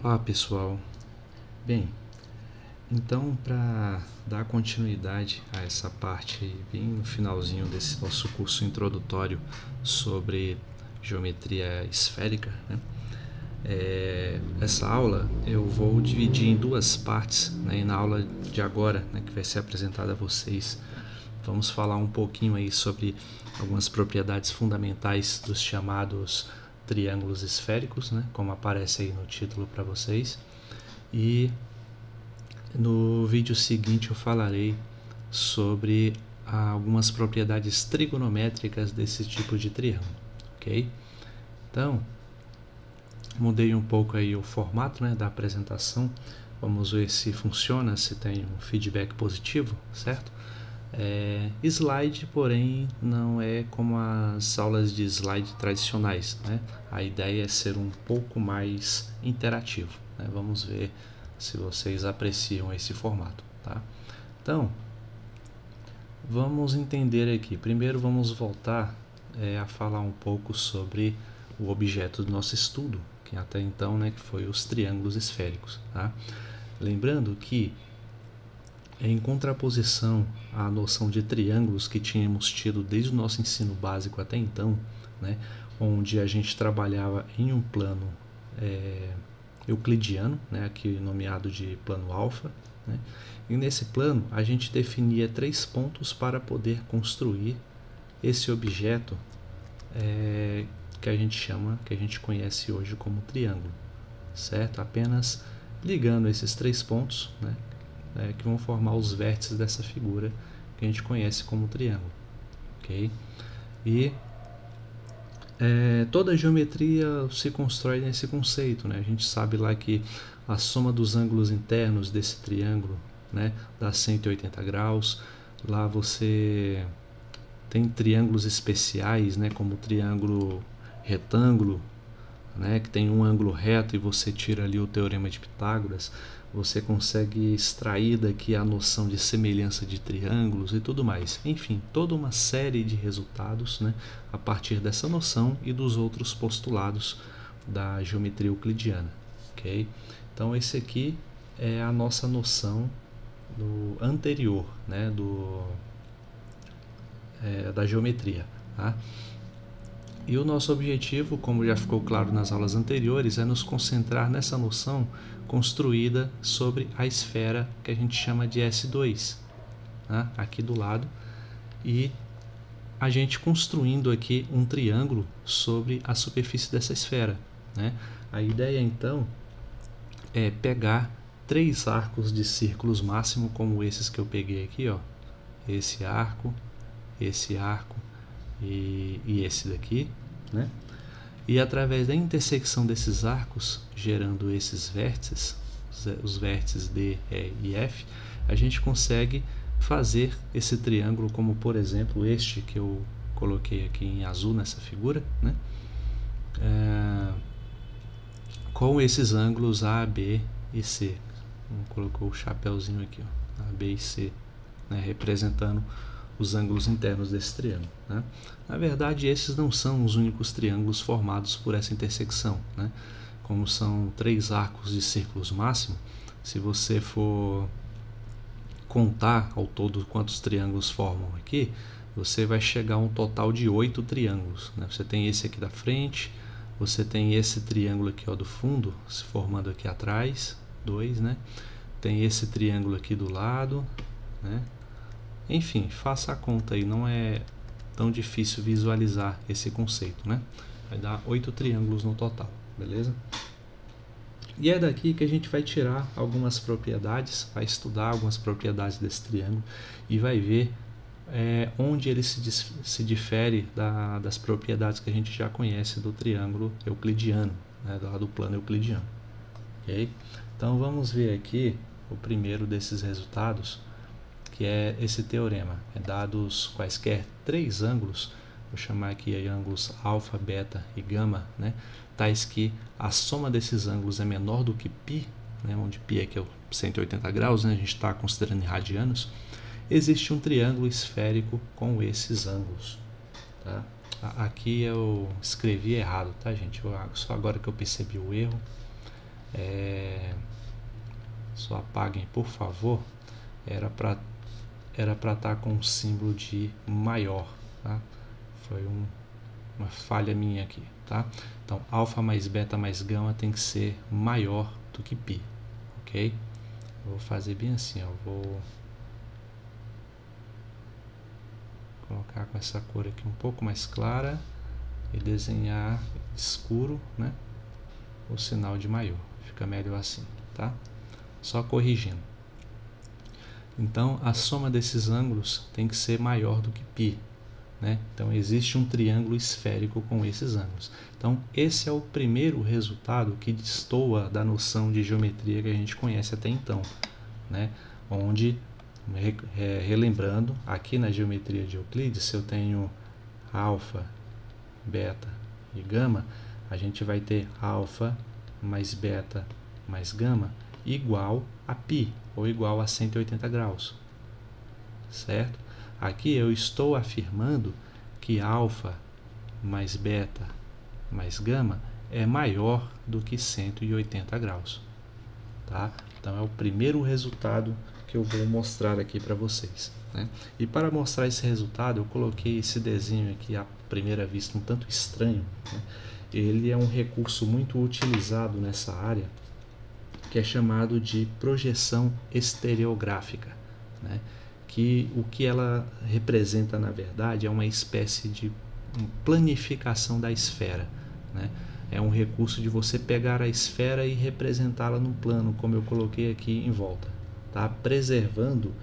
Olá pessoal, bem, então para dar continuidade a essa parte bem no finalzinho desse nosso curso introdutório sobre geometria esférica, né? Essa aula eu vou dividir em duas partes, né? E na aula de agora, né, que vai ser apresentada a vocês, vamos falar um pouquinho aí sobre algumas propriedades fundamentais dos chamados triângulos esféricos, né, como aparece aí no título para vocês. E no vídeo seguinte eu falarei sobre algumas propriedades trigonométricas desse tipo de triângulo, ok? Então, mudei um pouco aí o formato, né, da apresentação. Vamos ver se funciona, se tem um feedback positivo, certo? Slide, porém, não é como as aulas de slide tradicionais, né? A ideia é ser um pouco mais interativo, né? Vamos ver se vocês apreciam esse formato, tá? Então, vamos entender aqui. Primeiro vamos voltar a falar um pouco sobre o objeto do nosso estudo, que até então, né, que foi os triângulos esféricos, tá? Lembrando que em contraposição à noção de triângulos que tínhamos tido desde o nosso ensino básico até então, né, onde a gente trabalhava em um plano euclidiano, né, aqui nomeado de plano alfa, né, e nesse plano a gente definia 3 pontos para poder construir esse objeto que a gente conhece hoje como triângulo, certo? Apenas ligando esses 3 pontos, né, que vão formar os vértices dessa figura que a gente conhece como triângulo, ok? E toda geometria se constrói nesse conceito, né? A gente sabe lá que a soma dos ângulos internos desse triângulo, né, dá 180 graus. Lá você tem triângulos especiais, né, como o triângulo retângulo, né, que tem um ângulo reto e você tira ali o teorema de Pitágoras. Você consegue extrair daqui a noção de semelhança de triângulos e tudo mais. Enfim, toda uma série de resultados, né, a partir dessa noção e dos outros postulados da geometria euclidiana. Okay? Então, esse aqui é a nossa noção do anterior, né, da geometria. Tá? E o nosso objetivo, como já ficou claro nas aulas anteriores, é nos concentrar nessa noção construída sobre a esfera que a gente chama de S2, né? Aqui do lado, e a gente construindo aqui um triângulo sobre a superfície dessa esfera, né? A ideia então é pegar 3 arcos de círculos máximo, como esses que eu peguei aqui, ó, esse arco e esse daqui, né? E através da intersecção desses arcos, gerando esses vértices, os vértices D, E e F, a gente consegue fazer esse triângulo, como por exemplo este que eu coloquei aqui em azul nessa figura, né? Com esses ângulos A, B e C. Colocou o chapéuzinho aqui, ó, A, B e C, né? Representando os ângulos internos desse triângulo, né? Na verdade, esses não são os únicos triângulos formados por essa intersecção, né? Como são 3 arcos de círculos máximo, se você for contar ao todo quantos triângulos formam aqui, você vai chegar a um total de 8 triângulos, né? Você tem esse aqui da frente, você tem esse triângulo aqui, ó, do fundo, se formando aqui atrás, 2, né? Tem esse triângulo aqui do lado, né? Enfim, faça a conta aí, não é tão difícil visualizar esse conceito, né? Vai dar 8 triângulos no total, beleza? E é daqui que a gente vai tirar algumas propriedades, vai estudar algumas propriedades desse triângulo e vai ver onde ele se difere das propriedades que a gente já conhece do triângulo euclidiano, né, do plano euclidiano. Okay? Então vamos ver aqui o primeiro desses resultados, que é esse teorema. Dados quaisquer 3 ângulos, vou chamar aqui ângulos alfa, beta e gama, né, tais que a soma desses ângulos é menor do que π, né, onde π aqui é 180 graus, né, a gente está considerando em radianos, existe um triângulo esférico com esses ângulos. Tá? Aqui eu escrevi errado, tá, gente? Só agora que eu percebi o erro. Só apaguem, por favor. Era para estar com um símbolo de maior, tá? Foi uma falha minha aqui, tá? Então, alfa mais beta mais gama tem que ser maior do que π, ok? Vou fazer bem assim, ó. Vou colocar com essa cor aqui um pouco mais clara e desenhar escuro, né? O sinal de maior. Fica melhor assim, tá? Só corrigindo. Então, a soma desses ângulos tem que ser maior do que π, né? Então, existe um triângulo esférico com esses ângulos. Então, esse é o primeiro resultado que destoa da noção de geometria que a gente conhece até então, né? Onde, relembrando, aqui na geometria de Euclides, se eu tenho alfa, beta e gama, a gente vai ter alfa mais beta mais gama igual a π, ou igual a 180 graus, certo? Aqui eu estou afirmando que alfa mais beta mais gama é maior do que 180 graus, tá? Então é o primeiro resultado que eu vou mostrar aqui para vocês, né? E para mostrar esse resultado eu coloquei esse desenho aqui à primeira vista um tanto estranho, né? Ele é um recurso muito utilizado nessa área, que é chamado de projeção estereográfica, né? Que o que ela representa na verdade é uma espécie de planificação da esfera, né? É um recurso de você pegar a esfera e representá-la no plano, como eu coloquei aqui em volta, tá? Preservando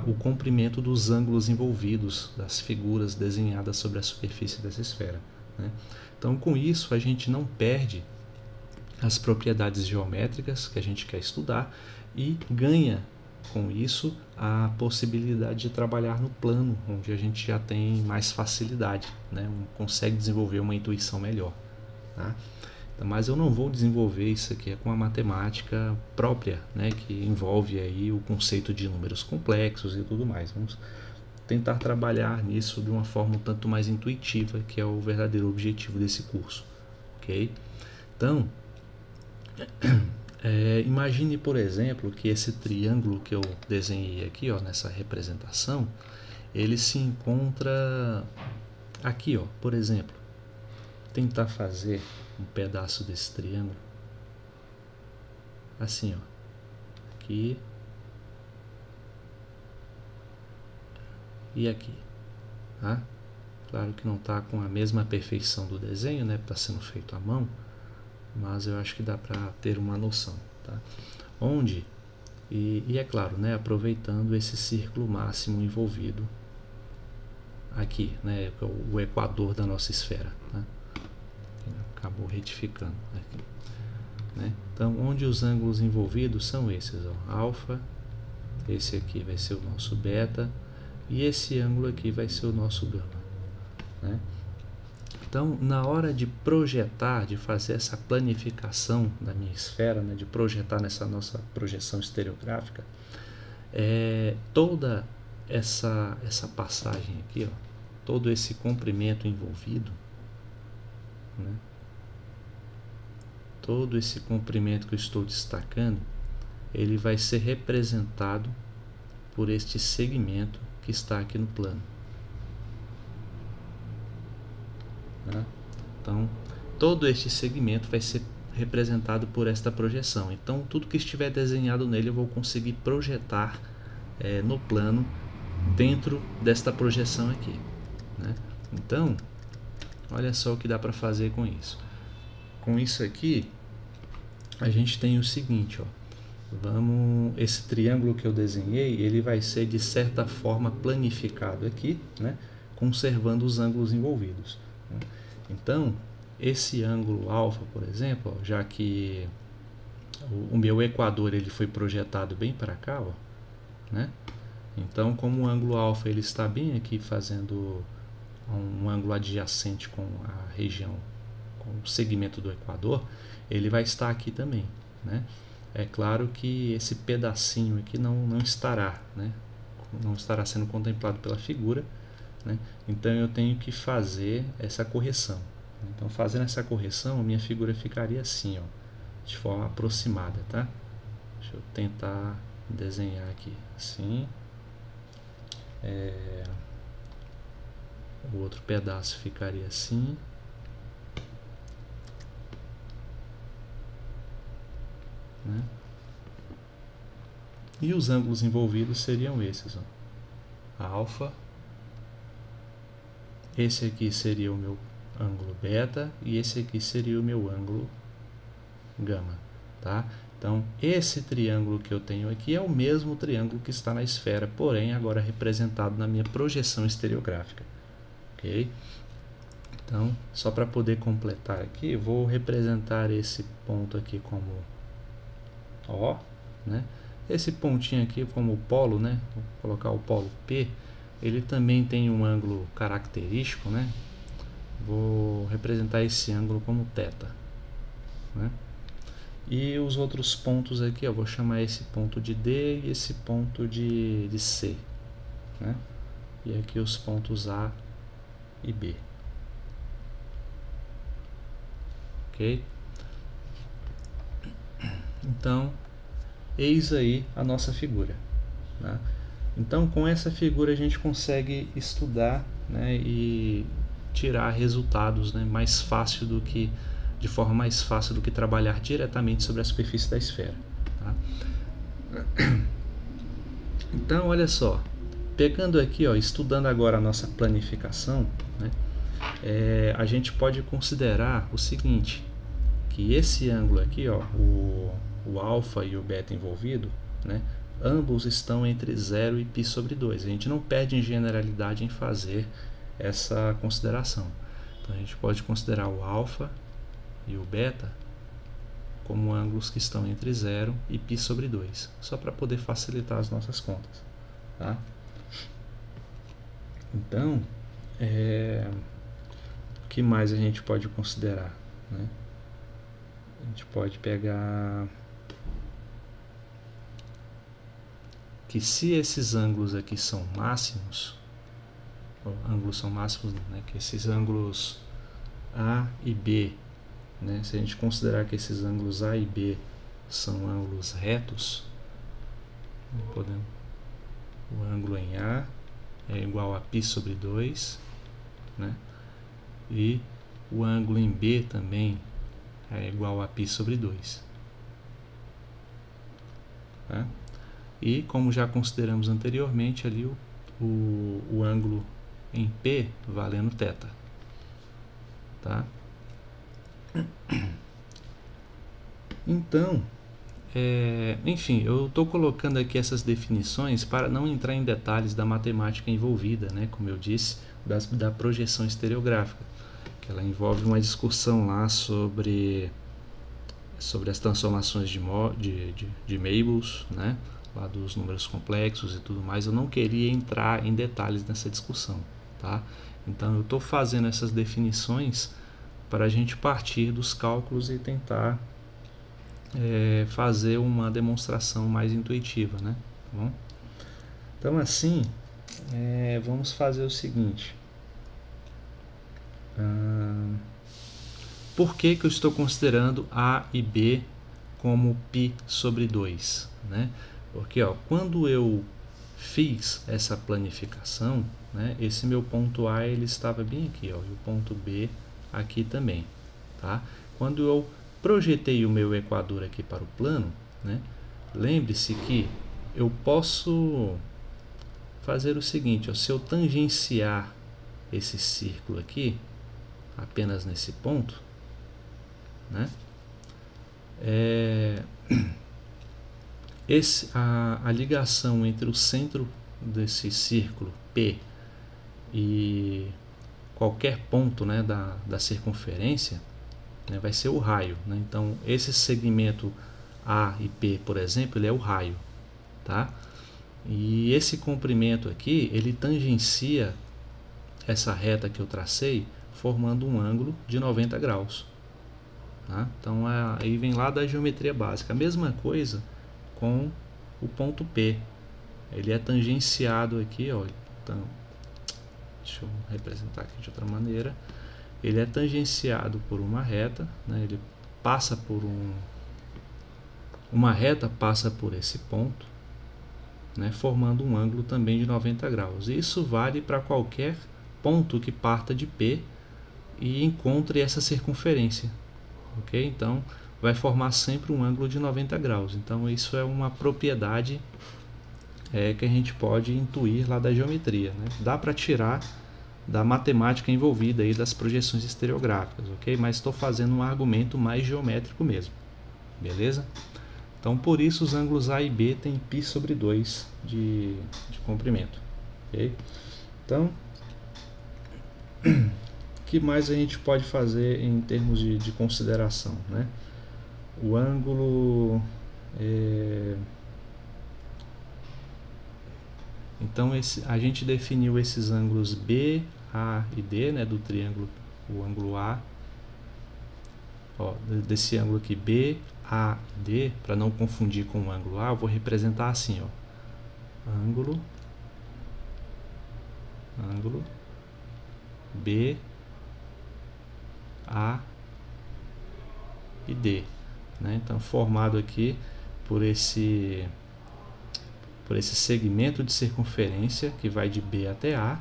o comprimento dos ângulos envolvidos, das figuras desenhadas sobre a superfície dessa esfera, né? Então, com isso, a gente não perde as propriedades geométricas que a gente quer estudar e ganha, com isso, a possibilidade de trabalhar no plano, onde a gente já tem mais facilidade, né? Consegue desenvolver uma intuição melhor, tá? Mas eu não vou desenvolver isso aqui com a matemática própria, né? Que envolve aí o conceito de números complexos e tudo mais. Vamos tentar trabalhar nisso de uma forma um tanto mais intuitiva, que é o verdadeiro objetivo desse curso, ok? Então, imagine, por exemplo, que esse triângulo que eu desenhei aqui, ó, nessa representação, ele se encontra aqui, ó, por exemplo. Tentar fazer um pedaço desse triângulo assim, ó, aqui e aqui, tá? Claro que não está com a mesma perfeição do desenho, né? Está sendo feito à mão, mas eu acho que dá para ter uma noção, tá? Onde, e é claro, né? Aproveitando esse círculo máximo envolvido aqui, né? O equador da nossa esfera, né? Acabou retificando aqui, né? Então, onde os ângulos envolvidos são esses, ó, alfa, esse aqui vai ser o nosso beta, e esse ângulo aqui vai ser o nosso gama, né? Então, na hora de projetar, de fazer essa planificação da minha esfera, né, de projetar nessa nossa projeção estereográfica, toda essa passagem aqui, ó, todo esse comprimento envolvido, né, todo esse comprimento que eu estou destacando, ele vai ser representado por este segmento que está aqui no plano. Tá? Então, todo este segmento vai ser representado por esta projeção. Então, tudo que estiver desenhado nele eu vou conseguir projetar no plano dentro desta projeção aqui, né? Então, olha só o que dá para fazer com isso. Com isso aqui, a gente tem o seguinte, ó. Esse triângulo que eu desenhei, ele vai ser de certa forma planificado aqui, né? Conservando os ângulos envolvidos, né? Então, esse ângulo alfa, por exemplo, ó, já que o meu equador ele foi projetado bem para cá, ó, né? Então, como o ângulo alfa ele está bem aqui fazendo um ângulo adjacente com a região, com o segmento do equador, ele vai estar aqui também, né? É claro que esse pedacinho aqui não estará, né? Não estará sendo contemplado pela figura, né? Então eu tenho que fazer essa correção. Então, fazendo essa correção, a minha figura ficaria assim, ó. de forma aproximada, tá? Deixa eu tentar desenhar aqui assim. O outro pedaço ficaria assim. Né? E os ângulos envolvidos seriam esses, ó. Alfa. Esse aqui seria o meu ângulo beta e esse aqui seria o meu ângulo gama, tá? Então, esse triângulo que eu tenho aqui é o mesmo triângulo que está na esfera, porém agora representado na minha projeção estereográfica, ok? Então, só para poder completar aqui, eu vou representar esse ponto aqui como O, né? Esse pontinho aqui como polo, né? Vou colocar o polo P, ele também tem um ângulo característico, né? Vou representar esse ângulo como θ, né? E os outros pontos aqui, eu vou chamar esse ponto de D e esse ponto de C, né? E aqui os pontos A e B. Ok? Então, eis aí a nossa figura, né? Então, com essa figura a gente consegue estudar, né, e tirar resultados, né, mais fácil do que, de forma mais fácil do que trabalhar diretamente sobre a superfície da esfera, tá? Então, olha só, pegando aqui, ó, estudando agora a nossa planificação, né, a gente pode considerar o seguinte, que esse ângulo aqui, ó, o alfa e o beta envolvido, né, ambos estão entre 0 e π sobre 2. A gente não perde em generalidade em fazer essa consideração. Então a gente pode considerar o alfa e o beta como ângulos que estão entre 0 e π sobre 2, só para poder facilitar as nossas contas, tá? Então, o que mais a gente pode considerar, né? A gente pode pegar que se esses ângulos aqui são máximos, né, que esses ângulos A e B, né, se a gente considerar que esses ângulos A e B são ângulos retos, podemos, o ângulo em A é igual a π sobre 2, né, e o ângulo em B também é igual a π sobre 2. Tá? E como já consideramos anteriormente ali o ângulo em P valendo θ, tá? Então, enfim, eu estou colocando aqui essas definições para não entrar em detalhes da matemática envolvida, né? Como eu disse, da projeção estereográfica, que ela envolve uma discussão lá sobre as transformações de Mabels, né? Lá dos números complexos e tudo mais. Eu não queria entrar em detalhes nessa discussão, tá? Então eu estou fazendo essas definições para a gente partir dos cálculos e tentar fazer uma demonstração mais intuitiva, né? Tá bom? Então assim, vamos fazer o seguinte. Por que eu estou considerando A e B como π sobre 2, né? Porque, ó, quando eu fiz essa planificação, né, esse meu ponto A ele estava bem aqui, ó, e o ponto B aqui também, tá? Quando eu projetei o meu equador aqui para o plano, né, lembre-se que eu posso fazer o seguinte, ó, se eu tangenciar esse círculo aqui, apenas nesse ponto, né, a ligação entre o centro desse círculo P e qualquer ponto, né, da circunferência, né, vai ser o raio, né? Então esse segmento A e P, por exemplo, ele é o raio, tá? E esse comprimento aqui, ele tangencia essa reta que eu tracei, formando um ângulo de 90 graus. Tá? Então aí vem lá da geometria básica. A mesma coisa com o ponto P. Ele é tangenciado aqui, ó. Então, deixa eu representar aqui de outra maneira. Ele é tangenciado por uma reta, né? Ele passa por uma reta passa por esse ponto, né, formando um ângulo também de 90 graus. Isso vale para qualquer ponto que parta de P e encontre essa circunferência, ok? Então vai formar sempre um ângulo de 90 graus. Então isso é uma propriedade que a gente pode intuir lá da geometria, né? Dá para tirar da matemática envolvida aí das projeções estereográficas, ok? Mas estou fazendo um argumento mais geométrico mesmo, beleza? Então por isso os ângulos A e B têm π sobre 2 de comprimento, ok? Então o que mais a gente pode fazer em termos de consideração, né? O ângulo então a gente definiu esses ângulos B, A e D, né, do triângulo, o ângulo A, ó, desse ângulo aqui B, A e D, para não confundir com o ângulo A, eu vou representar assim, ó, ângulo B, A e D, né? Então formado aqui por esse segmento de circunferência que vai de B até A,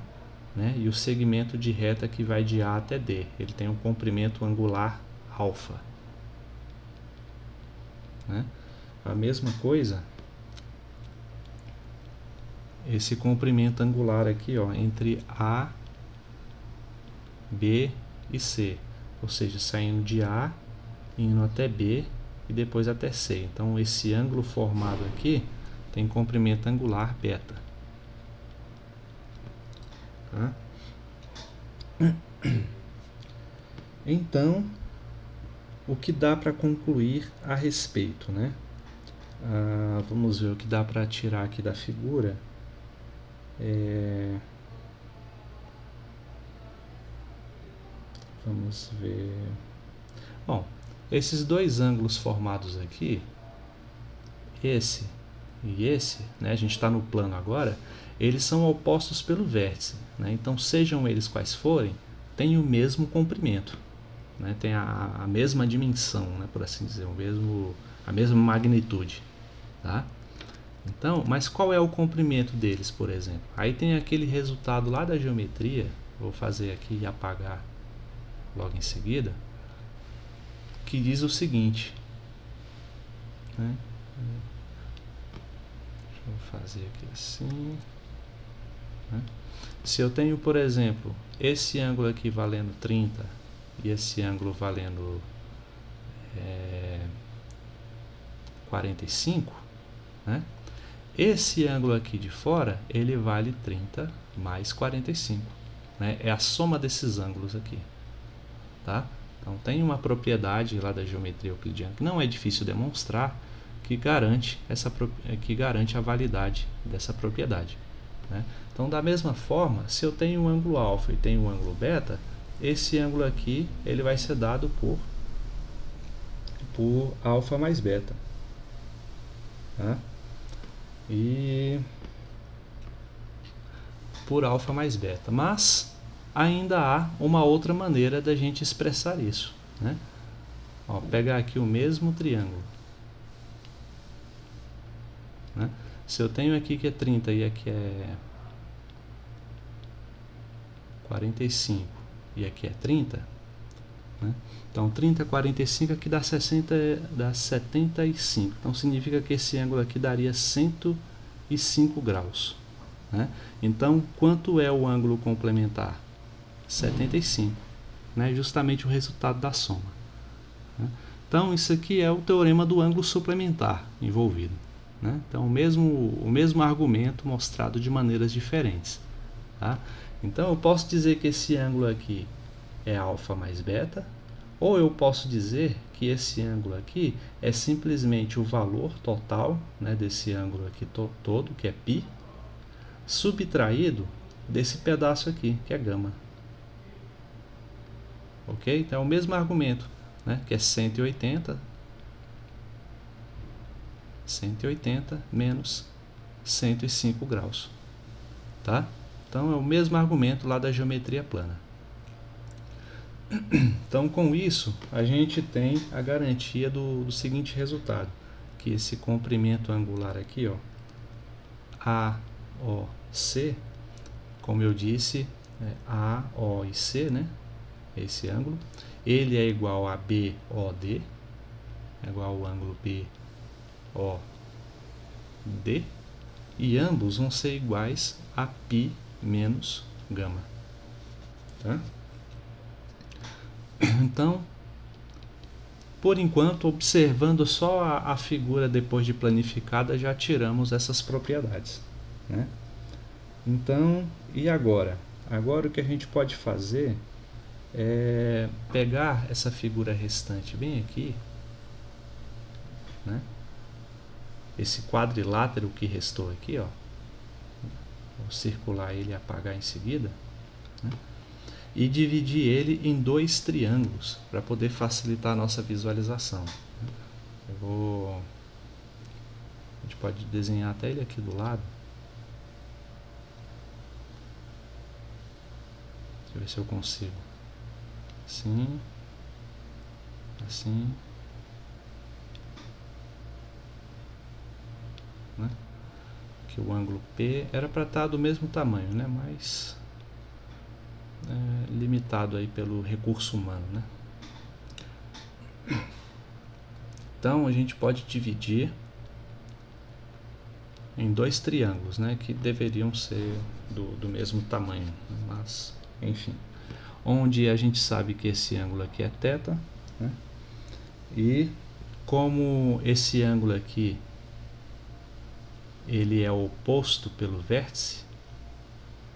né? E o segmento de reta que vai de A até D. Ele tem um comprimento angular alfa, né? A mesma coisa, esse comprimento angular aqui, ó, entre A, B e C, ou seja, saindo de A, indo até B e depois até C. Então esse ângulo formado aqui tem comprimento angular beta, tá? Então, o que dá para concluir a respeito, né? Vamos ver o que dá para tirar aqui da figura. Vamos ver. Bom, esses dois ângulos formados aqui, esse e esse, né, a gente está no plano agora, eles são opostos pelo vértice, né? Então sejam eles quais forem, tem o mesmo comprimento, né? Tem a mesma dimensão, né, por assim dizer, a mesma magnitude, tá? Então, mas qual é o comprimento deles, por exemplo? Aí tem aquele resultado lá da geometria, vou fazer aqui e apagar logo em seguida, que diz o seguinte, né? Vou fazer aqui assim, né? Se eu tenho, por exemplo, esse ângulo aqui valendo 30 e esse ângulo valendo 45, né? Esse ângulo aqui de fora, ele vale 30 mais 45, né? É a soma desses ângulos aqui, tá? Então tem uma propriedade lá da geometria euclidiana que não é difícil demonstrar, que garante a validade dessa propriedade, né? Então da mesma forma, se eu tenho um ângulo alfa e tenho um ângulo beta, esse ângulo aqui ele vai ser dado por alfa mais beta, tá? E por alfa mais beta, mas ainda há uma outra maneira da gente expressar isso, né? Ó, pegar aqui o mesmo triângulo, né? Se eu tenho aqui que é 30 e aqui é 45 e aqui é 30, né? Então 30, 45 aqui dá 60, dá 75. Então significa que esse ângulo aqui daria 105 graus, né? Então quanto é o ângulo complementar? 75, né? Justamente o resultado da soma, né? Então isso aqui é o teorema do ângulo suplementar envolvido, né? Então o mesmo argumento mostrado de maneiras diferentes, tá? Então eu posso dizer que esse ângulo aqui é alfa mais beta, ou eu posso dizer que esse ângulo aqui é simplesmente o valor total, né, desse ângulo aqui todo, que é π, subtraído desse pedaço aqui, que é gama. Ok? Então é o mesmo argumento, né, que é 180 menos 105 graus, tá? Então é o mesmo argumento lá da geometria plana. Então com isso a gente tem a garantia do seguinte resultado, que esse comprimento angular aqui, ó, AOC, como eu disse, AO e C, né? Esse ângulo, ele é igual a BOD, é igual ao ângulo BOD, e ambos vão ser iguais a π menos gama. Tá? Então, por enquanto, observando só a figura depois de planificada, já tiramos essas propriedades, né? Então, e agora? Agora o que a gente pode fazer é pegar essa figura restante bem aqui, né? Esse quadrilátero que restou aqui, ó, vou circular ele e apagar em seguida, né? E dividir ele em dois triângulos para poder facilitar a nossa visualização. A gente pode desenhar até ele aqui do lado. Deixa eu ver se eu consigo. Assim, assim, né? Que o ângulo P era para estar do mesmo tamanho, né? Mas limitado aí pelo recurso humano, né? Então a gente pode dividir em dois triângulos, né? Que deveriam ser do mesmo tamanho, mas enfim, onde a gente sabe que esse ângulo aqui é θ, né? E como esse ângulo aqui ele é oposto pelo vértice,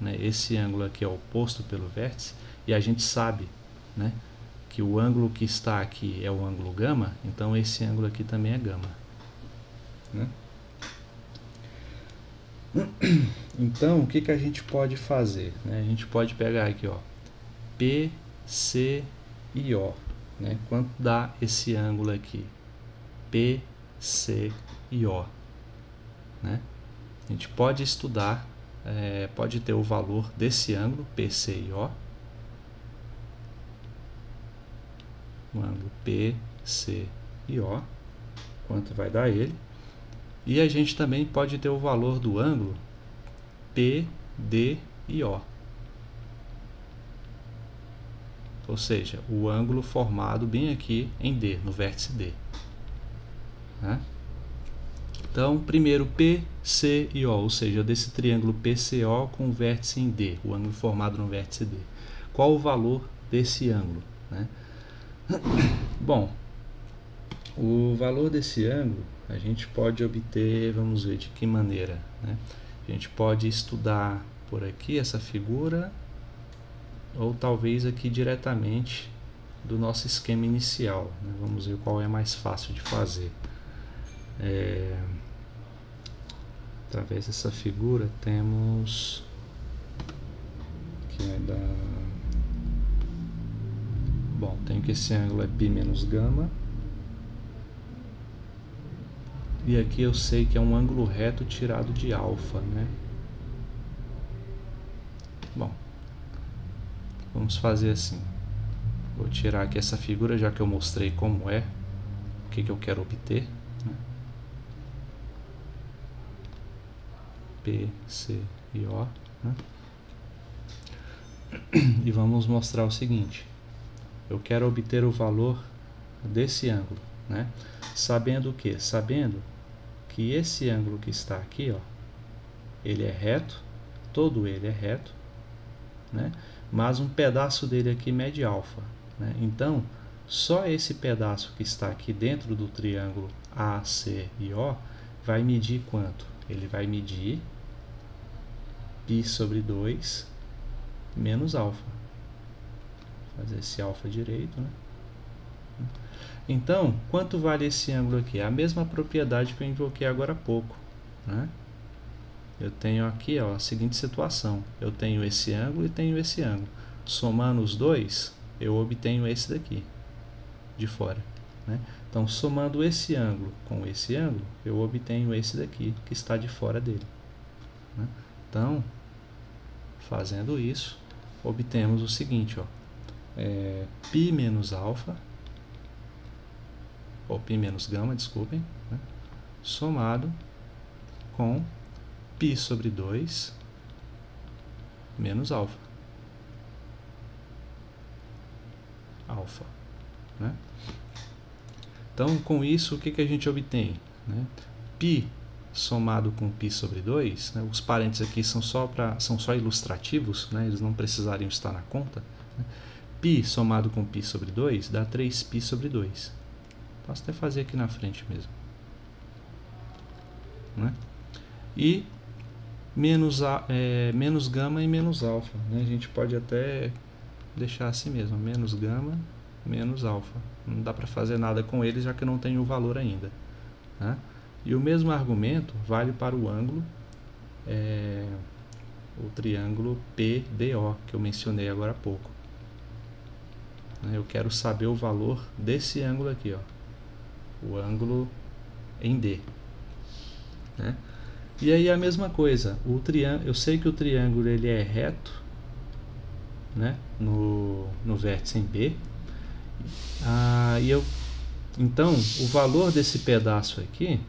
né? Esse ângulo aqui é oposto pelo vértice, e a gente sabe, né, que o ângulo que está aqui é o ângulo gama, então esse ângulo aqui também é gama, né? Então, o que a gente pode fazer, né? A gente pode pegar aqui, ó, P, C e O, né? Quanto dá esse ângulo aqui? P, C e O, né? A gente pode estudar, pode ter o valor desse ângulo, PC e O, o ângulo PC e O, quanto vai dar ele, e a gente também pode ter o valor do ângulo PD e O, ou seja, o ângulo formado bem aqui em D, no vértice D, né? Então, primeiro P, C e O, ou seja, desse triângulo PCO com vértice em D, o ângulo formado no vértice D. Qual o valor desse ângulo, né? Bom, o valor desse ângulo a gente pode obter, vamos ver de que maneira, né? A gente pode estudar por aqui essa figura, ou talvez aqui diretamente do nosso esquema inicial, né? Vamos ver qual é mais fácil de fazer. Através dessa figura temos que vai dar, bom, tem que esse ângulo é π menos gama, e aqui eu sei que é um ângulo reto tirado de alfa, né? Bom, vamos fazer assim, vou tirar aqui essa figura, já que eu mostrei como é, o que eu quero obter, né? P, C e O, né? E vamos mostrar o seguinte: eu quero obter o valor desse ângulo, né? Sabendo o que? Sabendo que esse ângulo que está aqui, ó, ele é reto, todo ele é reto, né? Mas um pedaço dele aqui mede alfa, né? Então, só esse pedaço que está aqui dentro do triângulo AC e O vai medir quanto? Ele vai medir π sobre 2 menos alfa. Vou fazer esse alfa direito, né? Então, quanto vale esse ângulo aqui? A mesma propriedade que eu invoquei agora há pouco, né? Eu tenho aqui, ó, a seguinte situação: eu tenho esse ângulo e tenho esse ângulo. Somando os dois, eu obtenho esse daqui, de fora, né? Então, somando esse ângulo com esse ângulo, eu obtenho esse daqui, que está de fora dele, né? Então, fazendo isso, obtemos o seguinte, ó, π menos alfa, ou π menos gama, desculpem, né? somado com π sobre 2 menos alfa. Né? Então, com isso, o que a gente obtém? Né? π somado com π sobre 2, né? Os parênteses aqui são só ilustrativos, né? Eles não precisariam estar na conta. Né? π somado com π sobre 2 dá 3π sobre 2. Posso até fazer aqui na frente mesmo. Né? E menos gama e menos alfa. Né? A gente pode até deixar assim mesmo, menos gama, menos alfa. Não dá para fazer nada com eles, já que não tem o valor ainda. Né? E o mesmo argumento vale para o ângulo, o triângulo PDO, que eu mencionei agora há pouco. Eu quero saber o valor desse ângulo aqui, ó, o ângulo em D. Né? E aí a mesma coisa, eu sei que o triângulo ele é reto, né, no vértice em B. Então, o valor desse pedaço aqui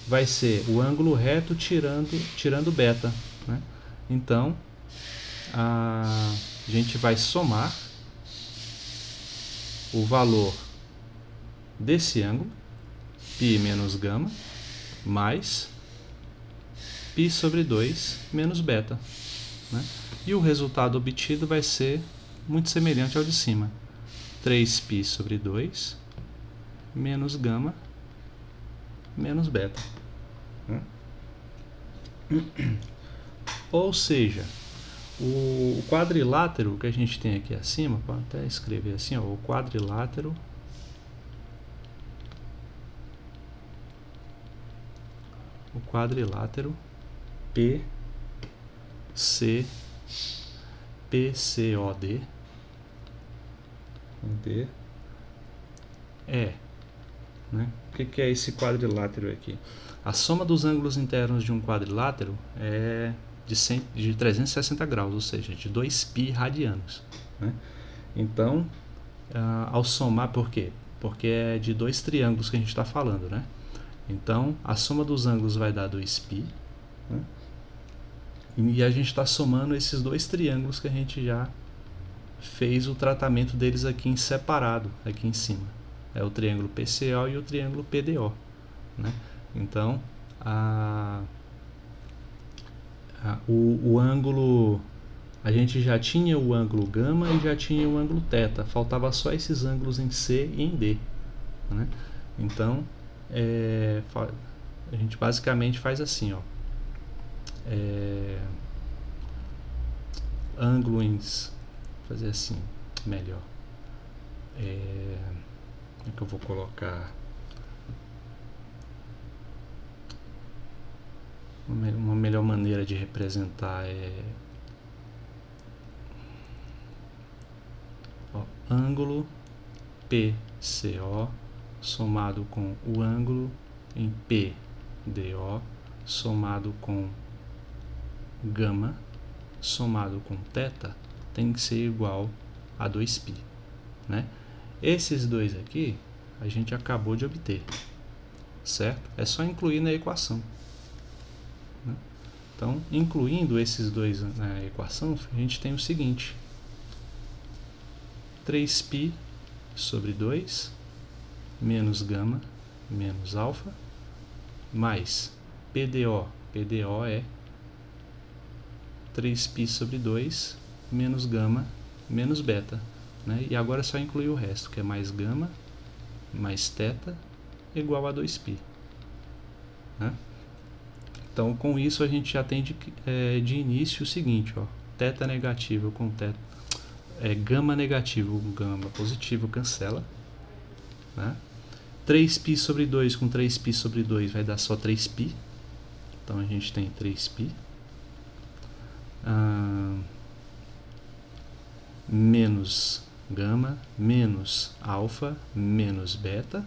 vai ser o ângulo reto tirando beta. Né? Então, a gente vai somar o valor desse ângulo, π menos gama, mais π sobre 2 menos beta. Né? E o resultado obtido vai ser muito semelhante ao de cima. 3π sobre 2 menos gama menos beta. Ou seja, o quadrilátero que a gente tem aqui acima, pode até escrever assim, ó, o quadrilátero PCOD né? O que é esse quadrilátero aqui? A soma dos ângulos internos de um quadrilátero é de 360 graus, ou seja, de 2π radianos. Né? Então, ao somar, por quê? Porque é de dois triângulos que a gente está falando, né? Então, a soma dos ângulos vai dar 2π. Né? E a gente está somando esses dois triângulos que a gente já fez o tratamento deles aqui em separado, aqui em cima. É o triângulo PCO e o triângulo PDO. Né? Então, o ângulo, a gente já tinha o ângulo gama e já tinha o ângulo θ. Faltava só esses ângulos em C e em D. Né? Então, a gente basicamente faz assim, ó. Ângulo em... fazer assim, melhor. Como é que eu vou colocar? Uma melhor maneira de representar ângulo PCO somado com o ângulo em PDO somado com gama somado com θ tem que ser igual a 2π. Né? Esses dois aqui a gente acabou de obter, certo? É só incluir na equação. Né? Então, incluindo esses dois na equação, a gente tem o seguinte: 3π sobre 2 menos gama menos alfa mais PDO. PDO é 3π sobre 2 menos gama menos beta. Né? E agora é só incluir o resto, que é mais gama mais θ igual a 2π. Né? Então, com isso, a gente já tem de início o seguinte, ó, θ negativo com θ, gama negativo com gama positivo cancela. Né? 3π sobre 2 com 3π sobre 2 vai dar só 3π. Então, a gente tem 3π. Menos gama, menos alfa, menos beta,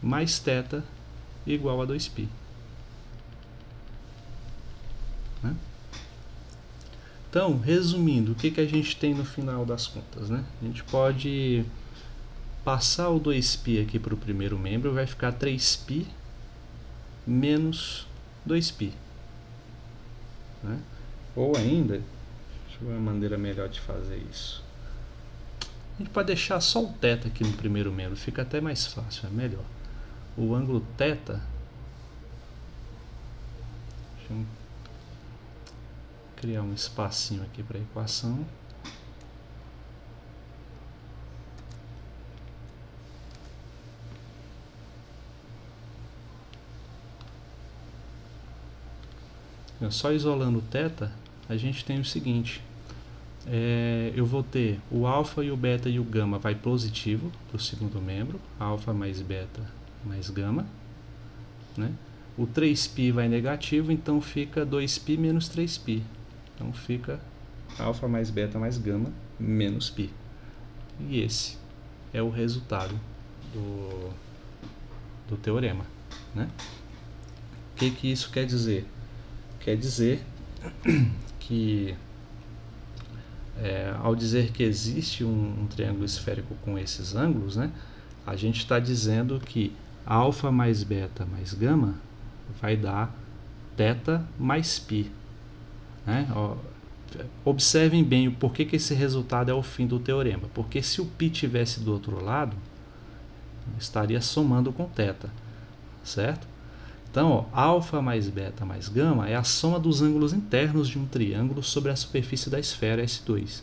mais θ igual a 2π. Né? Então, resumindo, o que a gente tem no final das contas? Né? A gente pode passar o 2π aqui para o primeiro membro, vai ficar 3π menos 2π. Né? Ou ainda, deixa eu ver uma maneira melhor de fazer isso. A gente pode deixar só o θ aqui no primeiro membro, fica até mais fácil, é melhor. O ângulo θ, deixa eu criar um espacinho aqui para a equação. Só isolando o θ, a gente tem o seguinte, eu vou ter o alfa e o beta e o gama vai positivo para o segundo membro, alfa mais beta mais gama, né? O 3π vai negativo, então fica 2π menos 3π, então fica alfa mais beta mais gama menos π, e esse é o resultado do teorema, né? O que isso quer dizer? Quer dizer que ao dizer que existe um triângulo esférico com esses ângulos, né, a gente está dizendo que alfa mais beta mais gama vai dar θ mais π. Né? Observem bem o porquê que esse resultado é o fim do teorema. Porque se o π tivesse do outro lado, estaria somando com θ, certo? Então, alfa mais beta mais gama é a soma dos ângulos internos de um triângulo sobre a superfície da esfera S2.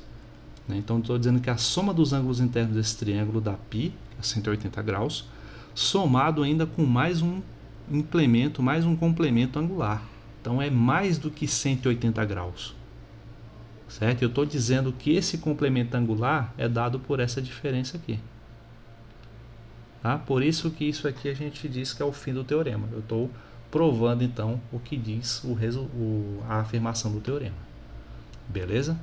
Então, estou dizendo que a soma dos ângulos internos desse triângulo dá π, que é 180 graus, somado ainda com mais um implemento, mais um complemento angular. Então, é mais do que 180 graus. Certo? Eu estou dizendo que esse complemento angular é dado por essa diferença aqui. Tá? Por isso que isso aqui a gente diz que é o fim do teorema. Eu estou provando então o que diz a afirmação do teorema. Beleza?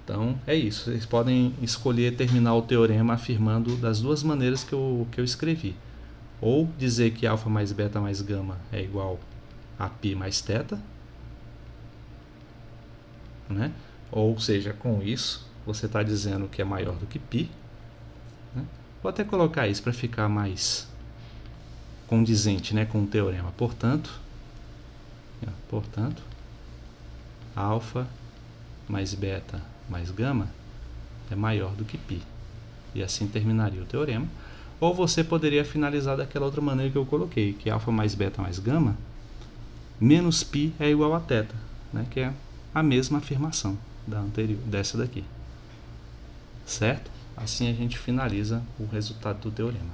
Então é isso. Vocês podem escolher terminar o teorema afirmando das duas maneiras que eu escrevi. Ou dizer que alfa mais beta mais gama é igual a π mais θ. Né? Ou seja, com isso você está dizendo que é maior do que π. Né? Vou até colocar isso para ficar mais condizente, né, com o teorema. Portanto, alfa mais beta mais gama é maior do que π. E assim terminaria o teorema. Ou você poderia finalizar daquela outra maneira que eu coloquei, que alfa mais beta mais gama menos π é igual a θ, né, que é a mesma afirmação da anterior, dessa daqui. Certo? Assim a gente finaliza o resultado do teorema.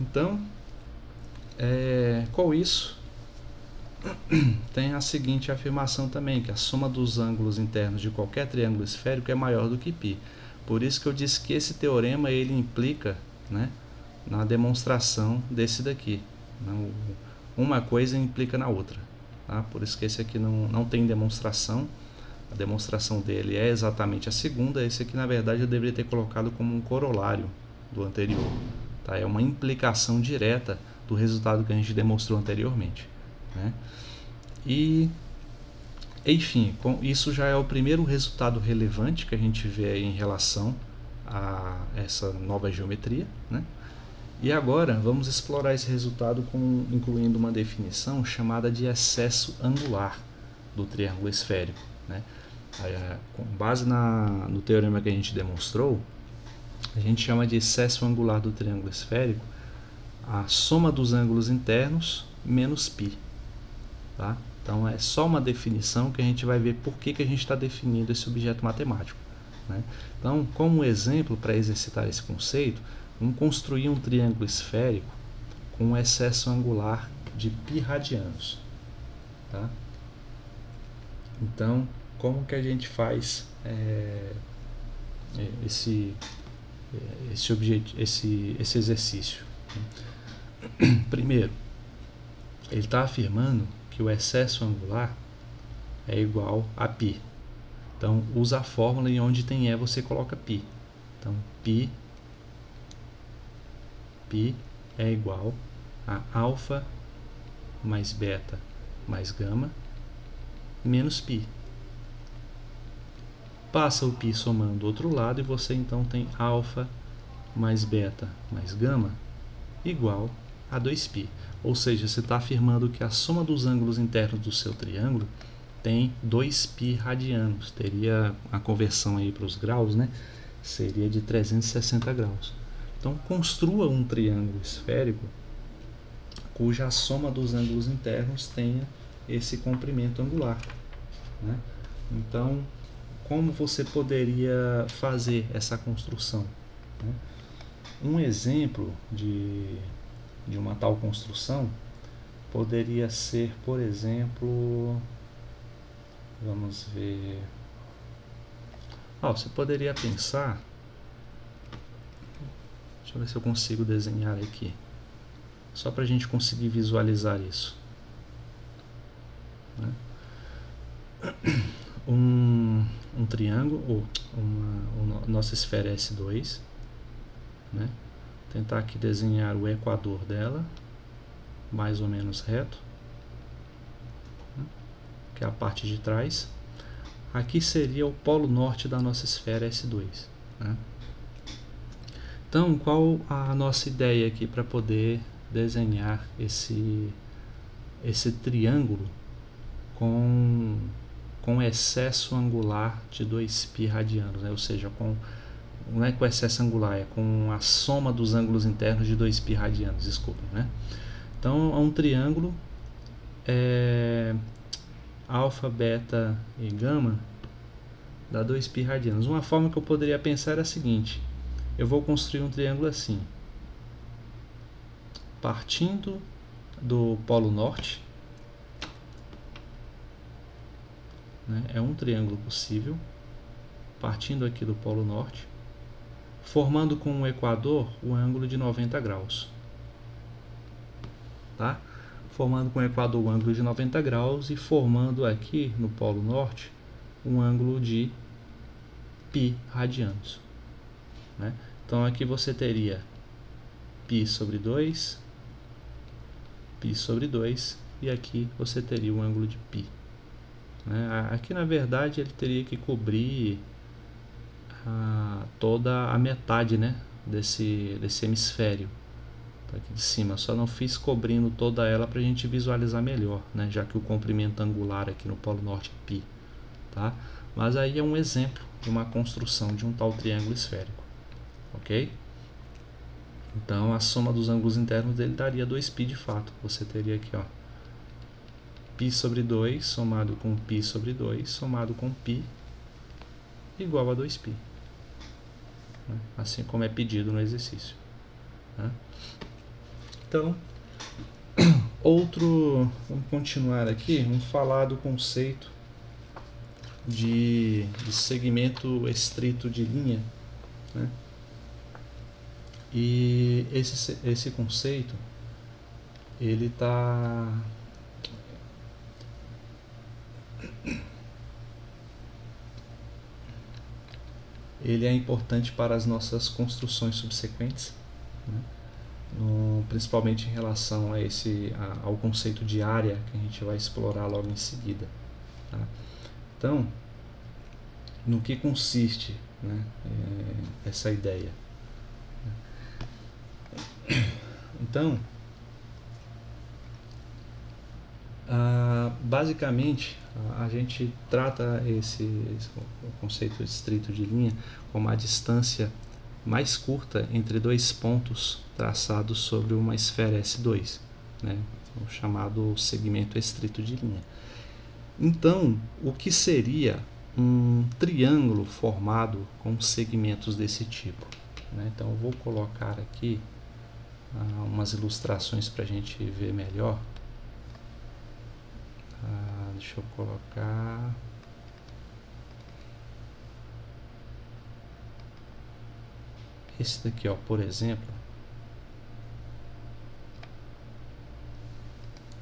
Então, com isso, tem a seguinte afirmação também, que a soma dos ângulos internos de qualquer triângulo esférico é maior do que π. Por isso que eu disse que esse teorema ele implica, né, na demonstração desse daqui. Uma coisa implica na outra. Tá? Por isso que esse aqui não tem demonstração. A demonstração dele é exatamente a segunda. Esse aqui, na verdade, eu deveria ter colocado como um corolário do anterior. Tá? É uma implicação direta do resultado que a gente demonstrou anteriormente. Né? E, enfim, isso já é o primeiro resultado relevante que a gente vê aí em relação a essa nova geometria. Né? E agora vamos explorar esse resultado incluindo uma definição chamada de excesso angular do triângulo esférico. Né? Com base no teorema que a gente demonstrou, a gente chama de excesso angular do triângulo esférico a soma dos ângulos internos menos π. Tá? Então é só uma definição que a gente vai ver por que a gente está definindo esse objeto matemático. Né? Então, como exemplo para exercitar esse conceito, vamos construir um triângulo esférico com um excesso angular de π radianos. Tá? Então, como que a gente faz esse exercício? Primeiro, ele está afirmando que o excesso angular é igual a π. Então, usa a fórmula e onde tem E você coloca π. Então, π é igual a alfa mais beta mais gama menos π. passa o π somando do outro lado e você então tem alfa mais beta mais gama igual a 2π. Ou seja, você está afirmando que a soma dos ângulos internos do seu triângulo tem 2π radianos. Teria a conversão aí para os graus, né? Seria de 360 graus. Então, construa um triângulo esférico cuja soma dos ângulos internos tenha esse comprimento angular, né? Então, como você poderia fazer essa construção, né? Um exemplo de uma tal construção poderia ser, por exemplo, vamos ver, você poderia pensar, deixa eu ver se eu consigo desenhar aqui, só para a gente conseguir visualizar isso, né? Um triângulo, ou nossa esfera S2, né? Tentar aqui desenhar o equador dela, mais ou menos reto, né? Que é a parte de trás. Aqui seria o polo norte da nossa esfera S2, né? Então, qual a nossa ideia aqui para poder desenhar esse triângulo com excesso angular de 2π radianos, né? Ou seja, não é com excesso angular, é com a soma dos ângulos internos de 2π radianos, desculpem, né? Então, é um triângulo alfa, beta e gama dá 2π radianos. Uma forma que eu poderia pensar é a seguinte: eu vou construir um triângulo assim, partindo do polo norte, né? É um triângulo possível, partindo aqui do polo norte, formando com o equador o ângulo de 90 graus, tá? Formando com o equador o ângulo de 90 graus e formando aqui no polo norte um ângulo de π radianos, né? Então aqui você teria π sobre 2, π sobre 2, e aqui você teria o ângulo de π, né? Aqui na verdade ele teria que cobrir toda a metade, né, desse hemisfério aqui de cima. Só não fiz cobrindo toda ela para a gente visualizar melhor, né, já que o comprimento angular aqui no polo norte é π, tá? Mas aí é um exemplo de uma construção de um tal triângulo esférico, ok? Então a soma dos ângulos internos dele daria 2π de fato. Você teria aqui, ó, π sobre 2 somado com π sobre 2 somado com π igual a 2π, né? Assim como é pedido no exercício, né? Então, vamos continuar aqui, vamos falar do conceito de segmento estrito de linha, né? E esse conceito ele é importante para as nossas construções subsequentes, né? Principalmente em relação ao conceito de área, que a gente vai explorar logo em seguida, tá? Então, no que consiste, né, essa ideia? Então, basicamente, a gente trata o conceito estrito de linha como a distância mais curta entre dois pontos traçados sobre uma esfera S2, né, o chamado segmento estrito de linha. Então, o que seria um triângulo formado com segmentos desse tipo, né? Então, eu vou colocar aqui umas ilustrações para a gente ver melhor. Deixa eu colocar. Esse daqui, ó, por exemplo.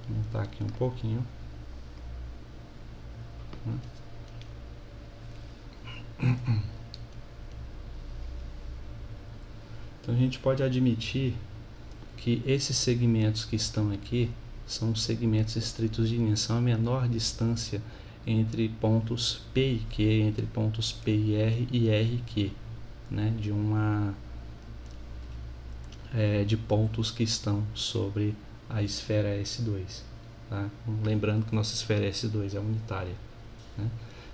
Vou aumentar aqui um pouquinho. Então a gente pode admitir que esses segmentos que estão aqui são segmentos estritos de linha, são a menor distância entre pontos P e Q, entre pontos P e R e Q, né, de pontos que estão sobre a esfera S2. Tá? Lembrando que nossa esfera S2 é unitária. Né?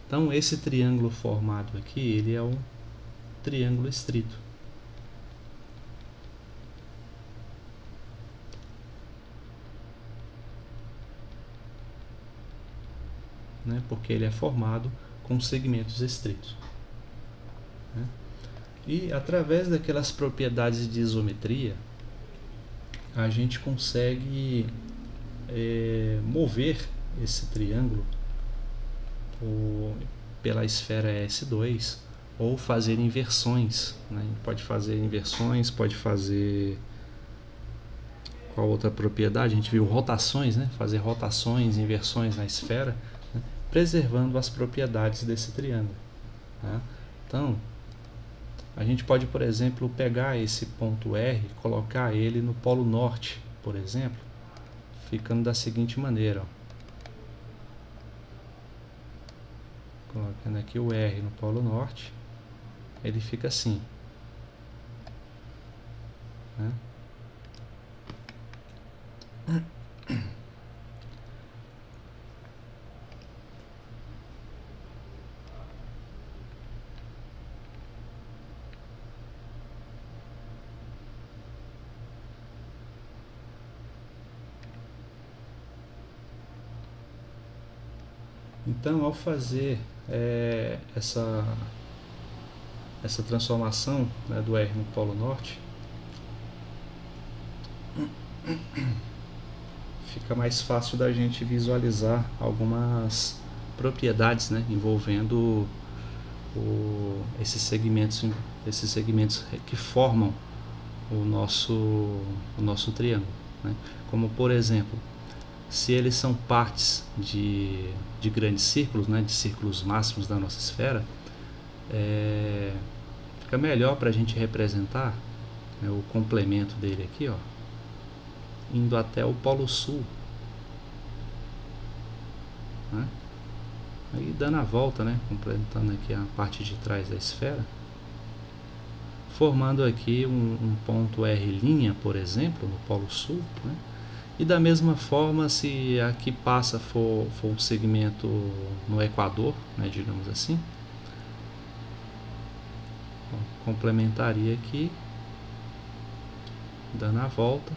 Então, esse triângulo formado aqui, ele é um triângulo estrito. Né? Porque ele é formado com segmentos estritos. Né? E através daquelas propriedades de isometria, a gente consegue mover esse triângulo pela esfera S2 ou fazer inversões. Né? A gente pode fazer inversões, pode fazer... Qual outra propriedade? A gente viu rotações, né? Fazer rotações, inversões na esfera, né? Preservando as propriedades desse triângulo. Tá? Então, a gente pode, por exemplo, pegar esse ponto R, colocar ele no polo norte, por exemplo, ficando da seguinte maneira. Ó. Colocando aqui o R no polo norte, ele fica assim. Né? Então, ao fazer essa transformação, né, do R no polo norte, fica mais fácil da gente visualizar algumas propriedades, né, envolvendo esses segmentos que formam o nosso triângulo. Né? Como, por exemplo, se eles são partes de grandes círculos, né, de círculos máximos da nossa esfera, fica melhor para a gente representar, né, o complemento dele aqui, ó, indo até o polo sul, né, aí dando a volta, né, completando aqui a parte de trás da esfera, formando aqui um ponto R', por exemplo, no polo sul, né? E da mesma forma, se aqui passa for um segmento no equador, né, digamos assim, complementaria aqui, dando a volta,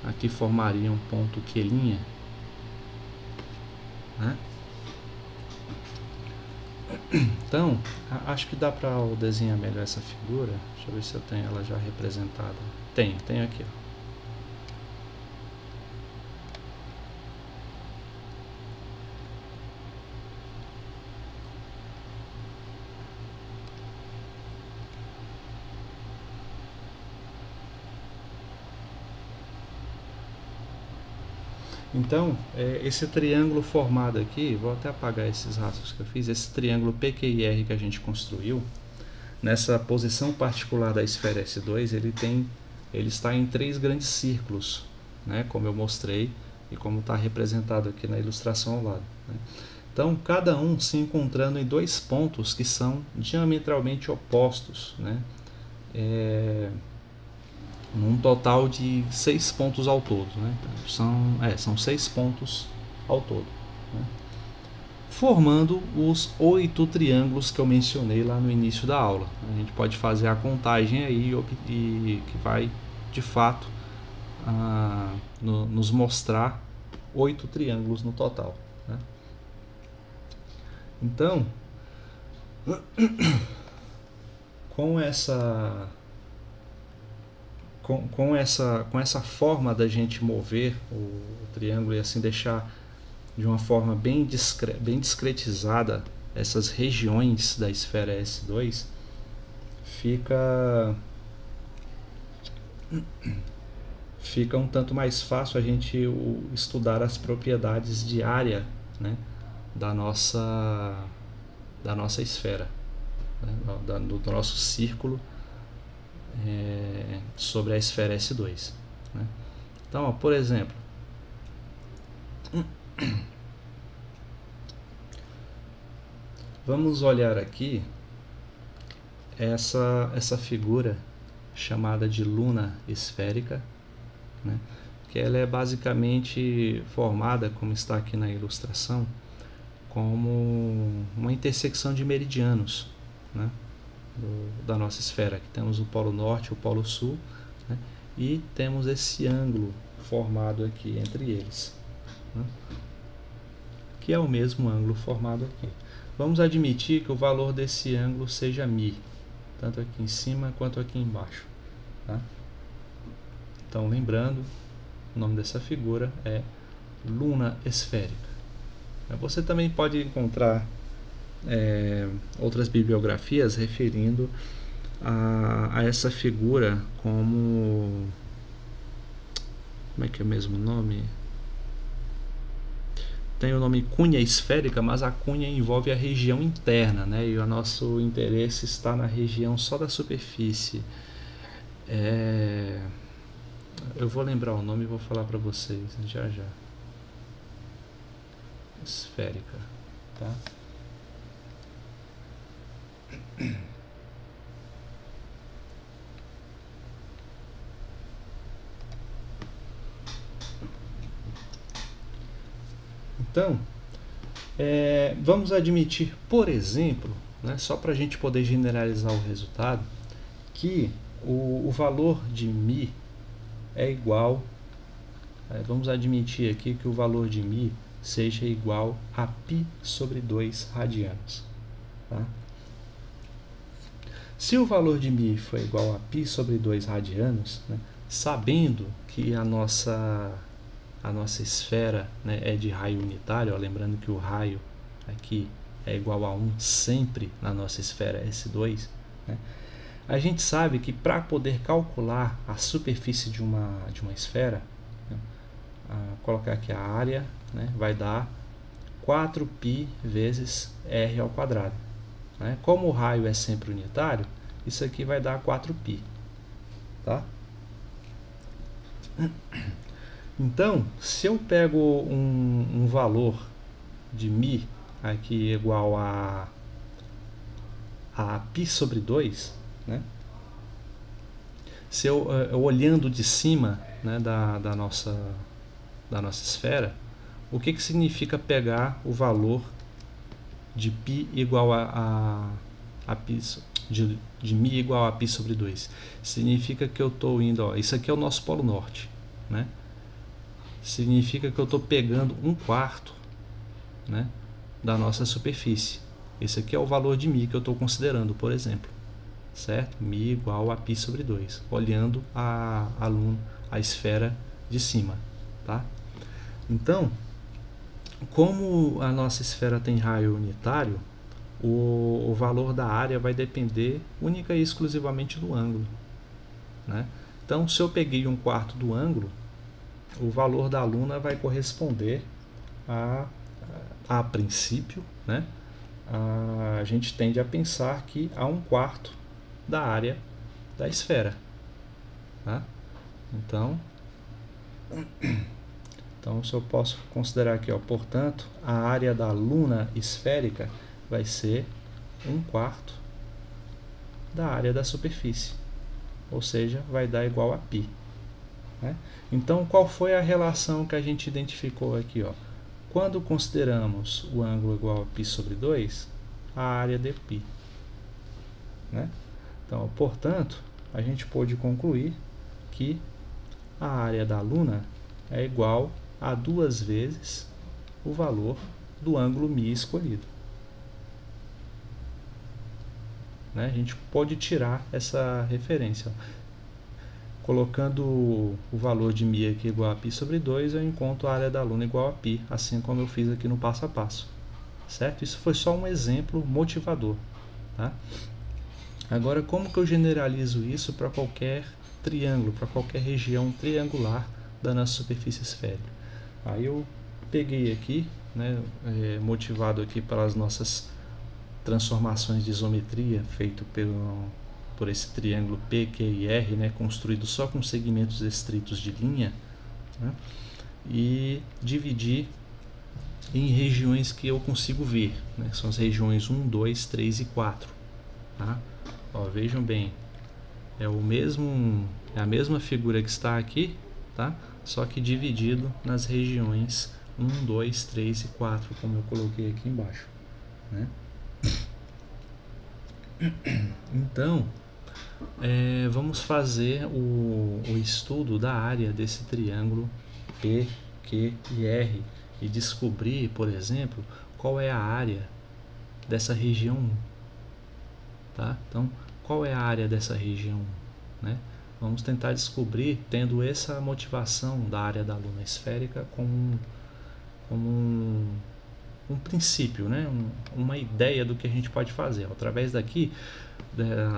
aqui formaria um ponto Q', né? Então, acho que dá para desenhar melhor essa figura. Deixa eu ver se eu tenho ela já representada. Tenho aqui, ó. Então, esse triângulo formado aqui, vou até apagar esses rastros que eu fiz, esse triângulo PQIR que a gente construiu, nessa posição particular da esfera S2, ele está em 3 grandes círculos, né, como eu mostrei e como está representado aqui na ilustração ao lado. Né? Então, cada um se encontrando em 2 pontos que são diametralmente opostos, né? Num total de 6 pontos ao todo, né? São 6 pontos ao todo, né? Formando os 8 triângulos que eu mencionei lá no início da aula. A gente pode fazer a contagem aí e que vai de fato nos mostrar 8 triângulos no total, né? Então, com essa forma da gente mover o triângulo e assim deixar de uma forma bem discretizada essas regiões da esfera S2, fica um tanto mais fácil a gente estudar as propriedades de área, né, da nossa esfera, né, do nosso círculo sobre a esfera S2. Né? Então, ó, por exemplo, Vamos olhar aqui essa figura chamada de luna esférica, né? Que ela é basicamente formada, como está aqui na ilustração, como uma intersecção de meridianos, né? Da nossa esfera. Aqui temos o polo norte e o polo sul, né? E temos esse ângulo formado aqui entre eles, né? Que é o mesmo ângulo formado aqui. Vamos admitir que o valor desse ângulo seja μ, tanto aqui em cima quanto aqui embaixo, tá? Então, lembrando, o nome dessa figura é luna esférica. Você também pode encontrar outras bibliografias referindo a essa figura como é que é o mesmo nome? Tem o nome cunha esférica, mas a cunha envolve a região interna, né? E o nosso interesse está na região só da superfície. Eu vou lembrar o nome e vou falar para vocês já. Esférica, tá? Então, vamos admitir, por exemplo, né, só para a gente poder generalizar o resultado, que o valor de μ é igual, vamos admitir aqui que o valor de μ seja igual a π sobre 2 radianos. Tá? Se o valor de μ for igual a π sobre 2 radianos, né, sabendo que a nossa esfera, né, é de raio unitário, ó, lembrando que o raio aqui é igual a 1 sempre na nossa esfera S2, né, a gente sabe que para poder calcular a superfície de uma esfera, né, colocar aqui a área, né, vai dar 4π vezes r ao quadrado. Né? Como o raio é sempre unitário, isso aqui vai dar 4π. Tá? Então, se eu pego um valor de μ aqui igual a π sobre 2, né? Se eu olhando de cima, né, da nossa esfera, o que significa pegar o valor de π igual a π de μ igual a π sobre 2? Significa que eu estou indo, ó, isso aqui é o nosso polo norte, né? Significa que eu estou pegando 1/4, né, da nossa superfície. Esse aqui é o valor de μ que eu estou considerando, por exemplo, certo? μ igual a π sobre 2, olhando a esfera de cima, tá? Então, como a nossa esfera tem raio unitário, o valor da área vai depender única e exclusivamente do ângulo, né? Então, se eu peguei 1/4 do ângulo, o valor da luna vai corresponder a princípio, né? A gente tende a pensar que a 1/4 da área da esfera, tá? Então, se eu posso considerar aqui, ó, portanto, a área da luna esférica vai ser 1/4 da área da superfície, ou seja, vai dar igual a π. Né? Então, qual foi a relação que a gente identificou aqui? Ó? Quando consideramos o ângulo igual a π sobre 2, a área de π. Né? Então, portanto, a gente pôde concluir que a área da luna é igual a 2 vezes o valor do ângulo μ escolhido. Né? A gente pode tirar essa referência. Colocando o valor de μ aqui igual a π sobre 2, eu encontro a área da luna igual a π, assim como eu fiz aqui no passo a passo. Certo? Isso foi só um exemplo motivador. Tá? Agora, como que eu generalizo isso para qualquer triângulo, para qualquer região triangular da nossa superfície esférica? Aí eu peguei aqui, né, motivado aqui pelas nossas transformações de isometria feito por esse triângulo P, Q e R, né, construído só com segmentos estritos de linha, né, e dividir em regiões que eu consigo ver, né? São as regiões 1, 2, 3 e 4. Tá? Ó, vejam bem, é a mesma figura que está aqui, tá? Só que dividido nas regiões 1, 2, 3 e 4, como eu coloquei aqui embaixo, né? Então, vamos fazer o estudo da área desse triângulo P, Q e R e descobrir, por exemplo, qual é a área dessa região 1. Tá? Então, qual é a área dessa região 1? Né? Vamos tentar descobrir, tendo essa motivação da área da luna esférica como um princípio, né? Uma ideia do que a gente pode fazer. Através daqui,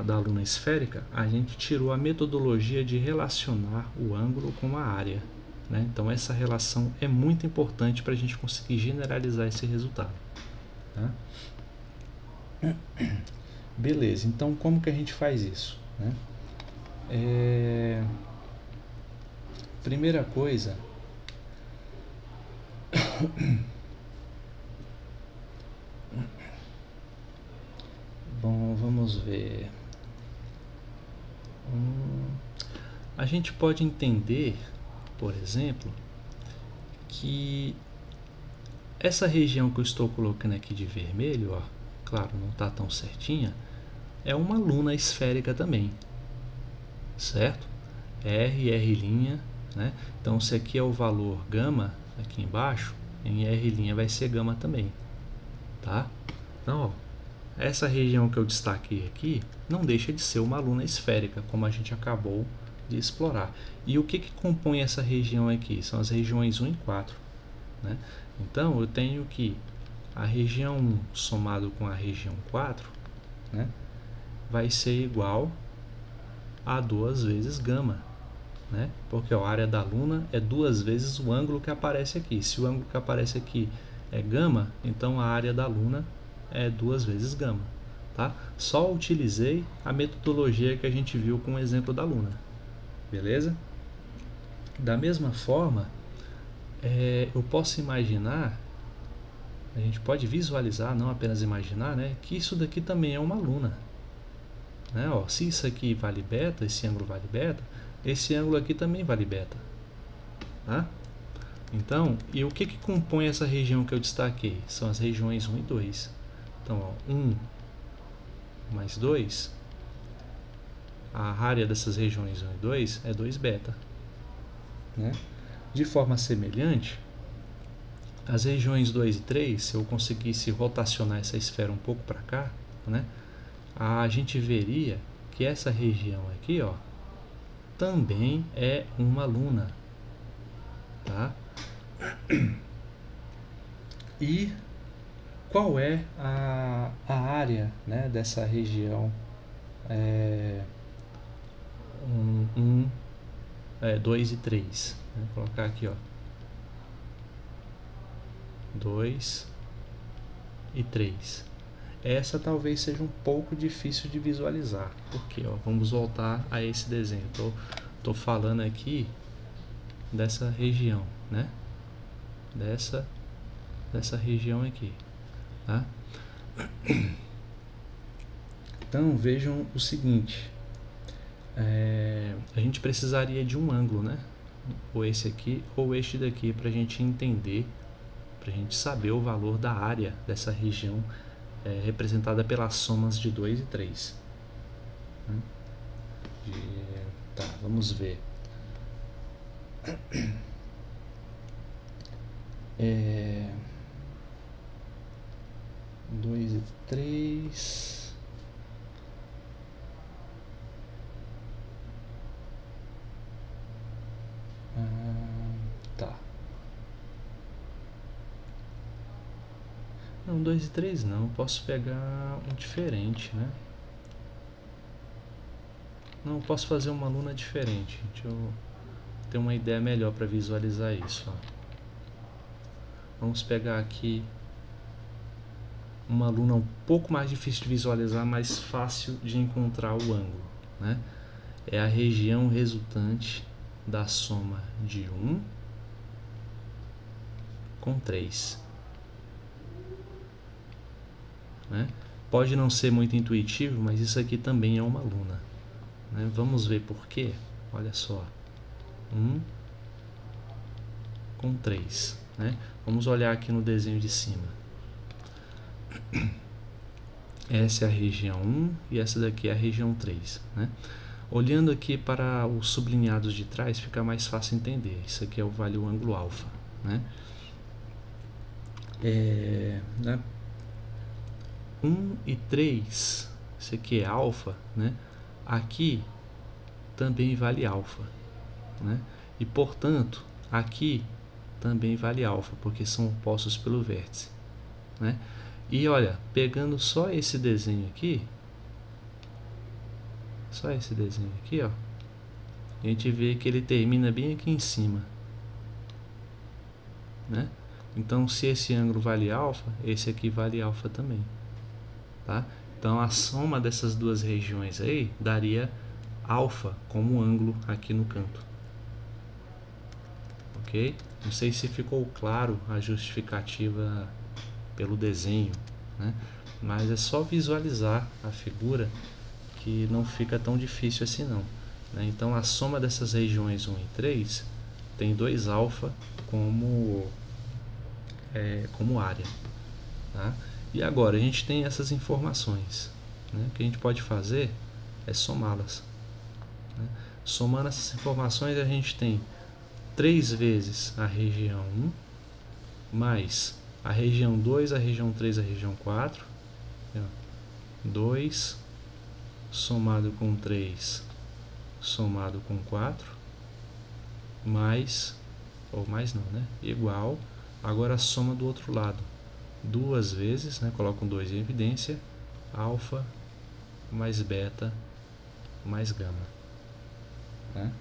da luna esférica, a gente tirou a metodologia de relacionar o ângulo com a área. Né? Então, essa relação é muito importante para a gente conseguir generalizar esse resultado. Tá? Beleza, então como que a gente faz isso? Né? Primeira coisa, bom, vamos ver. A gente pode entender, por exemplo, que essa região que eu estou colocando aqui de vermelho, ó, claro, não está tão certinha, é uma luna esférica também, certo? R', né? Então, se aqui é o valor gama, aqui embaixo, em R' vai ser gama também, tá? Então, ó, essa região que eu destaquei aqui não deixa de ser uma luna esférica, como a gente acabou de explorar. E o que compõe essa região aqui? São as regiões 1 e 4. Né? Então, eu tenho que a região 1 somado com a região 4, né, vai ser igual a 2 vezes gama. Né? Porque a área da luna é 2 vezes o ângulo que aparece aqui. Se o ângulo que aparece aqui é gama, então a área da luna é 2 vezes gama. Tá? Só utilizei a metodologia que a gente viu com o exemplo da luna. Beleza? Da mesma forma, eu posso imaginar, a gente pode visualizar, não apenas imaginar, né, que isso daqui também é uma luna. Né? Ó, se isso aqui vale beta, esse ângulo vale beta, esse ângulo aqui também vale beta. Tá? Então, e o que compõe essa região que eu destaquei? São as regiões 1 e 2. Então, ó, 1 mais 2, a área dessas regiões 1 e 2 é 2 beta. Né? De forma semelhante, as regiões 2 e 3, se eu conseguisse rotacionar essa esfera um pouco para cá, né, a gente veria que essa região aqui, ó, também é uma luna. Tá? E qual é a área, né, dessa região 2 e 3? Vou colocar aqui, ó, 2 e 3. Essa talvez seja um pouco difícil de visualizar, porque, ó, vamos voltar a esse desenho. Tô falando aqui dessa região, né? Dessa região aqui, tá? Então vejam o seguinte, a gente precisaria de um ângulo, né? Ou esse aqui ou este daqui, para a gente entender, para a gente saber o valor da área dessa região representada pelas somas de 2 e 3. Tá, vamos ver. 2 e 3. Tá. Não, 2 e 3 não. Posso pegar um diferente, né? Não, posso fazer uma luna diferente. Deixa eu ter uma ideia melhor para visualizar isso. Ó. Vamos pegar aqui uma luna um pouco mais difícil de visualizar, mais fácil de encontrar o ângulo. Né? É a região resultante da soma de 1 com 3. né? Pode não ser muito intuitivo, mas isso aqui também é uma luna, né? Vamos ver por quê? Olha só, 1 com 3, né? Vamos olhar aqui no desenho de cima. Essa é a região 1 e essa daqui é a região 3, né? Olhando aqui para os sublinhados de trás, fica mais fácil entender. Isso aqui é o vale o ângulo alfa, né? 1 e 3, isso aqui é alfa, né? Aqui também vale alfa, né? E portanto, aqui também vale alfa, porque são opostos pelo vértice, né? E olha, pegando só esse desenho aqui, ó, a gente vê que ele termina bem aqui em cima, né? Então, se esse ângulo vale alfa, esse aqui vale alfa também, tá? Então, a soma dessas duas regiões aí daria alfa como ângulo aqui no canto, ok? Não sei se ficou claro a justificativa pelo desenho, né? Mas é só visualizar a figura que não fica tão difícil assim não, né? Então a soma dessas regiões 1 e 3 tem 2 alfa como área, tá? E agora a gente tem essas informações, né? O que a gente pode fazer é somá-las, né? Somando essas informações a gente tem 3 vezes a região 1 mais a região 2, a região 3, a região 4, 2 somado com 3 somado com 4 mais, ou mais não, né? Igual, agora a soma do outro lado, 2 vezes, né? Coloco um 2 em evidência, alfa mais beta mais gama, né?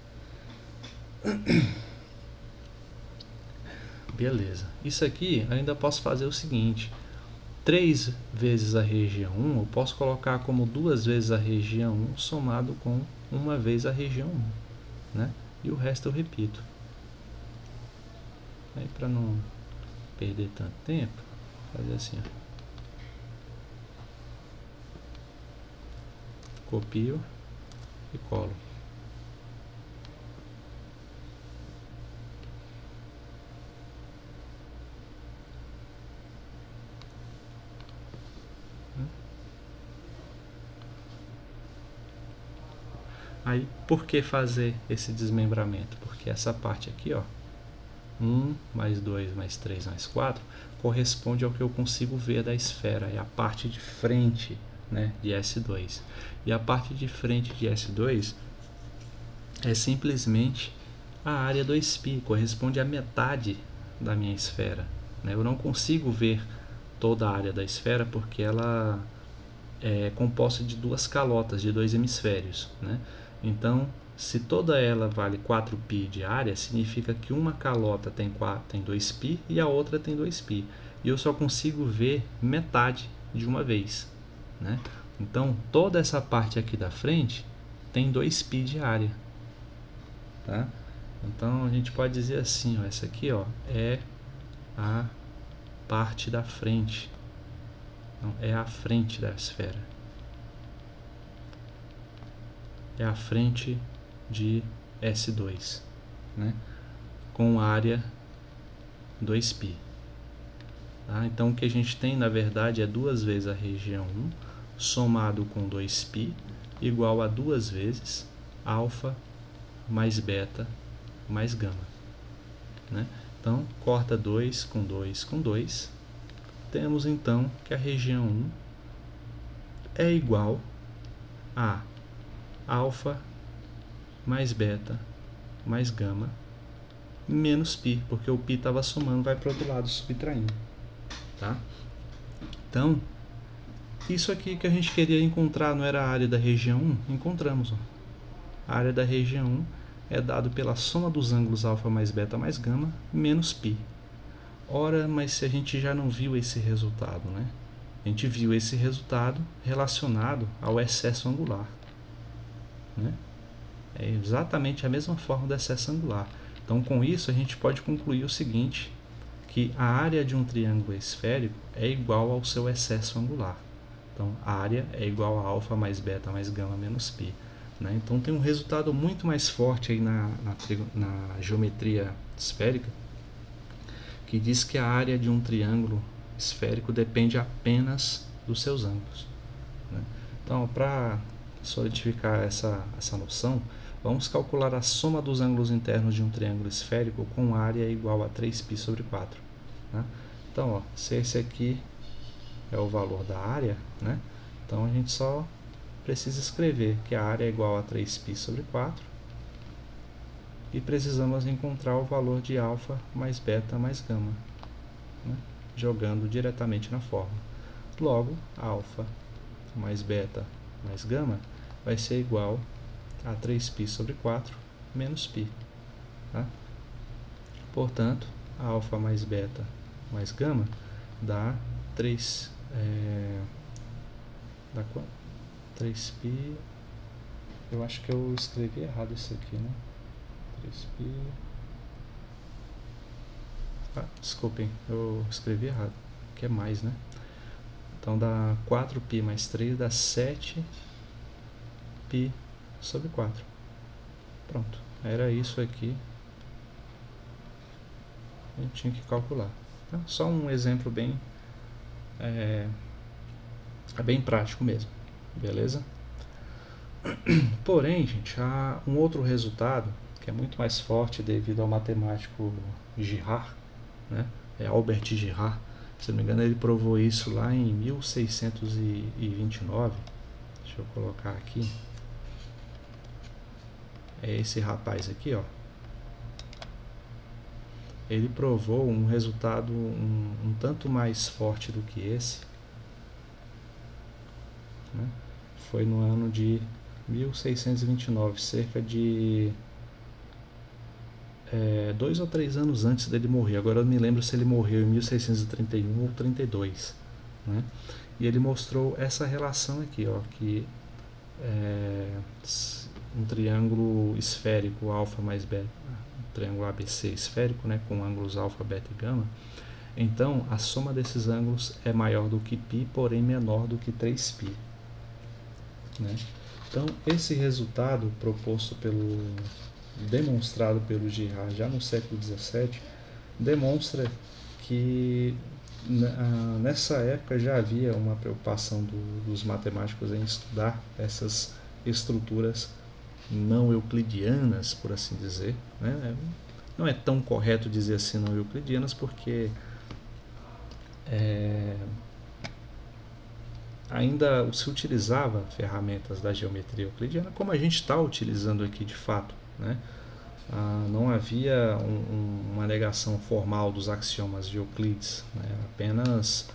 Beleza, isso aqui ainda posso fazer o seguinte: 3 vezes a região 1 eu posso colocar como 2 vezes a região 1 somado com 1 vez a região 1, né? E o resto eu repito. Aí, para não perder tanto tempo, fazer assim, ó. Copio e colo. Aí, por que fazer esse desmembramento? Porque essa parte aqui, ó, 1 mais 2 mais 3 mais 4, corresponde ao que eu consigo ver da esfera, é a parte de frente, né, de S2. E a parte de frente de S2 é simplesmente a área 2π, corresponde à metade da minha esfera, né? Eu não consigo ver toda a área da esfera porque ela é composta de 2 calotas, de 2 hemisférios, né? Então, se toda ela vale 4π de área, significa que uma calota tem 2π e a outra tem 2π. E eu só consigo ver metade de uma vez, né? Então, toda essa parte aqui da frente tem 2π de área, tá? Então, a gente pode dizer assim, ó, essa aqui, ó, é a parte da frente. Não, é a frente da esfera. É a frente de S2, né? Com área 2π. Tá? Então o que a gente tem na verdade é 2 vezes a região 1 somado com 2π igual a 2 vezes alfa mais beta mais gama, né? Então corta 2 com 2 com 2. Temos então que a região 1 é igual a alfa mais beta mais gama menos π, porque o π estava somando, vai para o outro lado, subtraindo, tá? Então, isso aqui que a gente queria encontrar não era a área da região 1? Encontramos, ó. A área da região 1 é dado pela soma dos ângulos alfa mais beta mais gama menos π. Ora, mas se a gente já não viu esse resultado, né? A gente viu esse resultado relacionado ao excesso angular, né? É exatamente a mesma forma do excesso angular. Então, com isso, a gente pode concluir o seguinte, que a área de um triângulo esférico é igual ao seu excesso angular, Então, área é igual a alfa mais beta mais gama menos π. Né? Então, tem um resultado muito mais forte aí na geometria esférica, que diz que a área de um triângulo esférico depende apenas dos seus ângulos. Né? Então, para solidificar essa noção, vamos calcular a soma dos ângulos internos de um triângulo esférico com área igual a 3π sobre 4. Né? Então, ó, se esse aqui é o valor da área, né? Então a gente só precisa escrever que a área é igual a 3π sobre 4 e precisamos encontrar o valor de alfa mais beta mais gama, né? Jogando diretamente na fórmula. Logo, alfa mais beta mais gama vai ser igual a 3π sobre 4 menos π. Tá? Portanto, alfa mais beta mais gama dá 3π. Eu acho que eu escrevi errado isso aqui, né? 3π. Desculpem, eu escrevi errado, que é mais, né? Então dá 4π mais 3 dá 7π sobre 4. Pronto, era isso aqui. A gente tinha que calcular. Tá? Só um exemplo bem bem prático mesmo, beleza? Porém, gente, há um outro resultado que é muito mais forte devido ao matemático Girard, né? É Albert Girard, se não me engano ele provou isso lá em 1629. Deixa eu colocar aqui. É esse rapaz aqui, ó. Ele provou um resultado um tanto mais forte do que esse, né? Foi no ano de 1629, cerca de 2 ou 3 anos antes dele morrer. Agora eu não me lembro se ele morreu em 1631 ou 32, né? E ele mostrou essa relação aqui, ó, que um triângulo esférico alfa mais beta, um triângulo ABC esférico, né, com ângulos alfa, beta e gama, então a soma desses ângulos é maior do que π, porém menor do que 3π. Né? Então, esse resultado demonstrado pelo Girard já no século XVII, demonstra que nessa época já havia uma preocupação dos matemáticos em estudar essas estruturas não euclidianas, por assim dizer. Né? Não é tão correto dizer assim não euclidianas, porque ainda se utilizava ferramentas da geometria euclidiana, como a gente está utilizando aqui de fato. Né? Não havia uma negação formal dos axiomas de Euclides, né? Apenas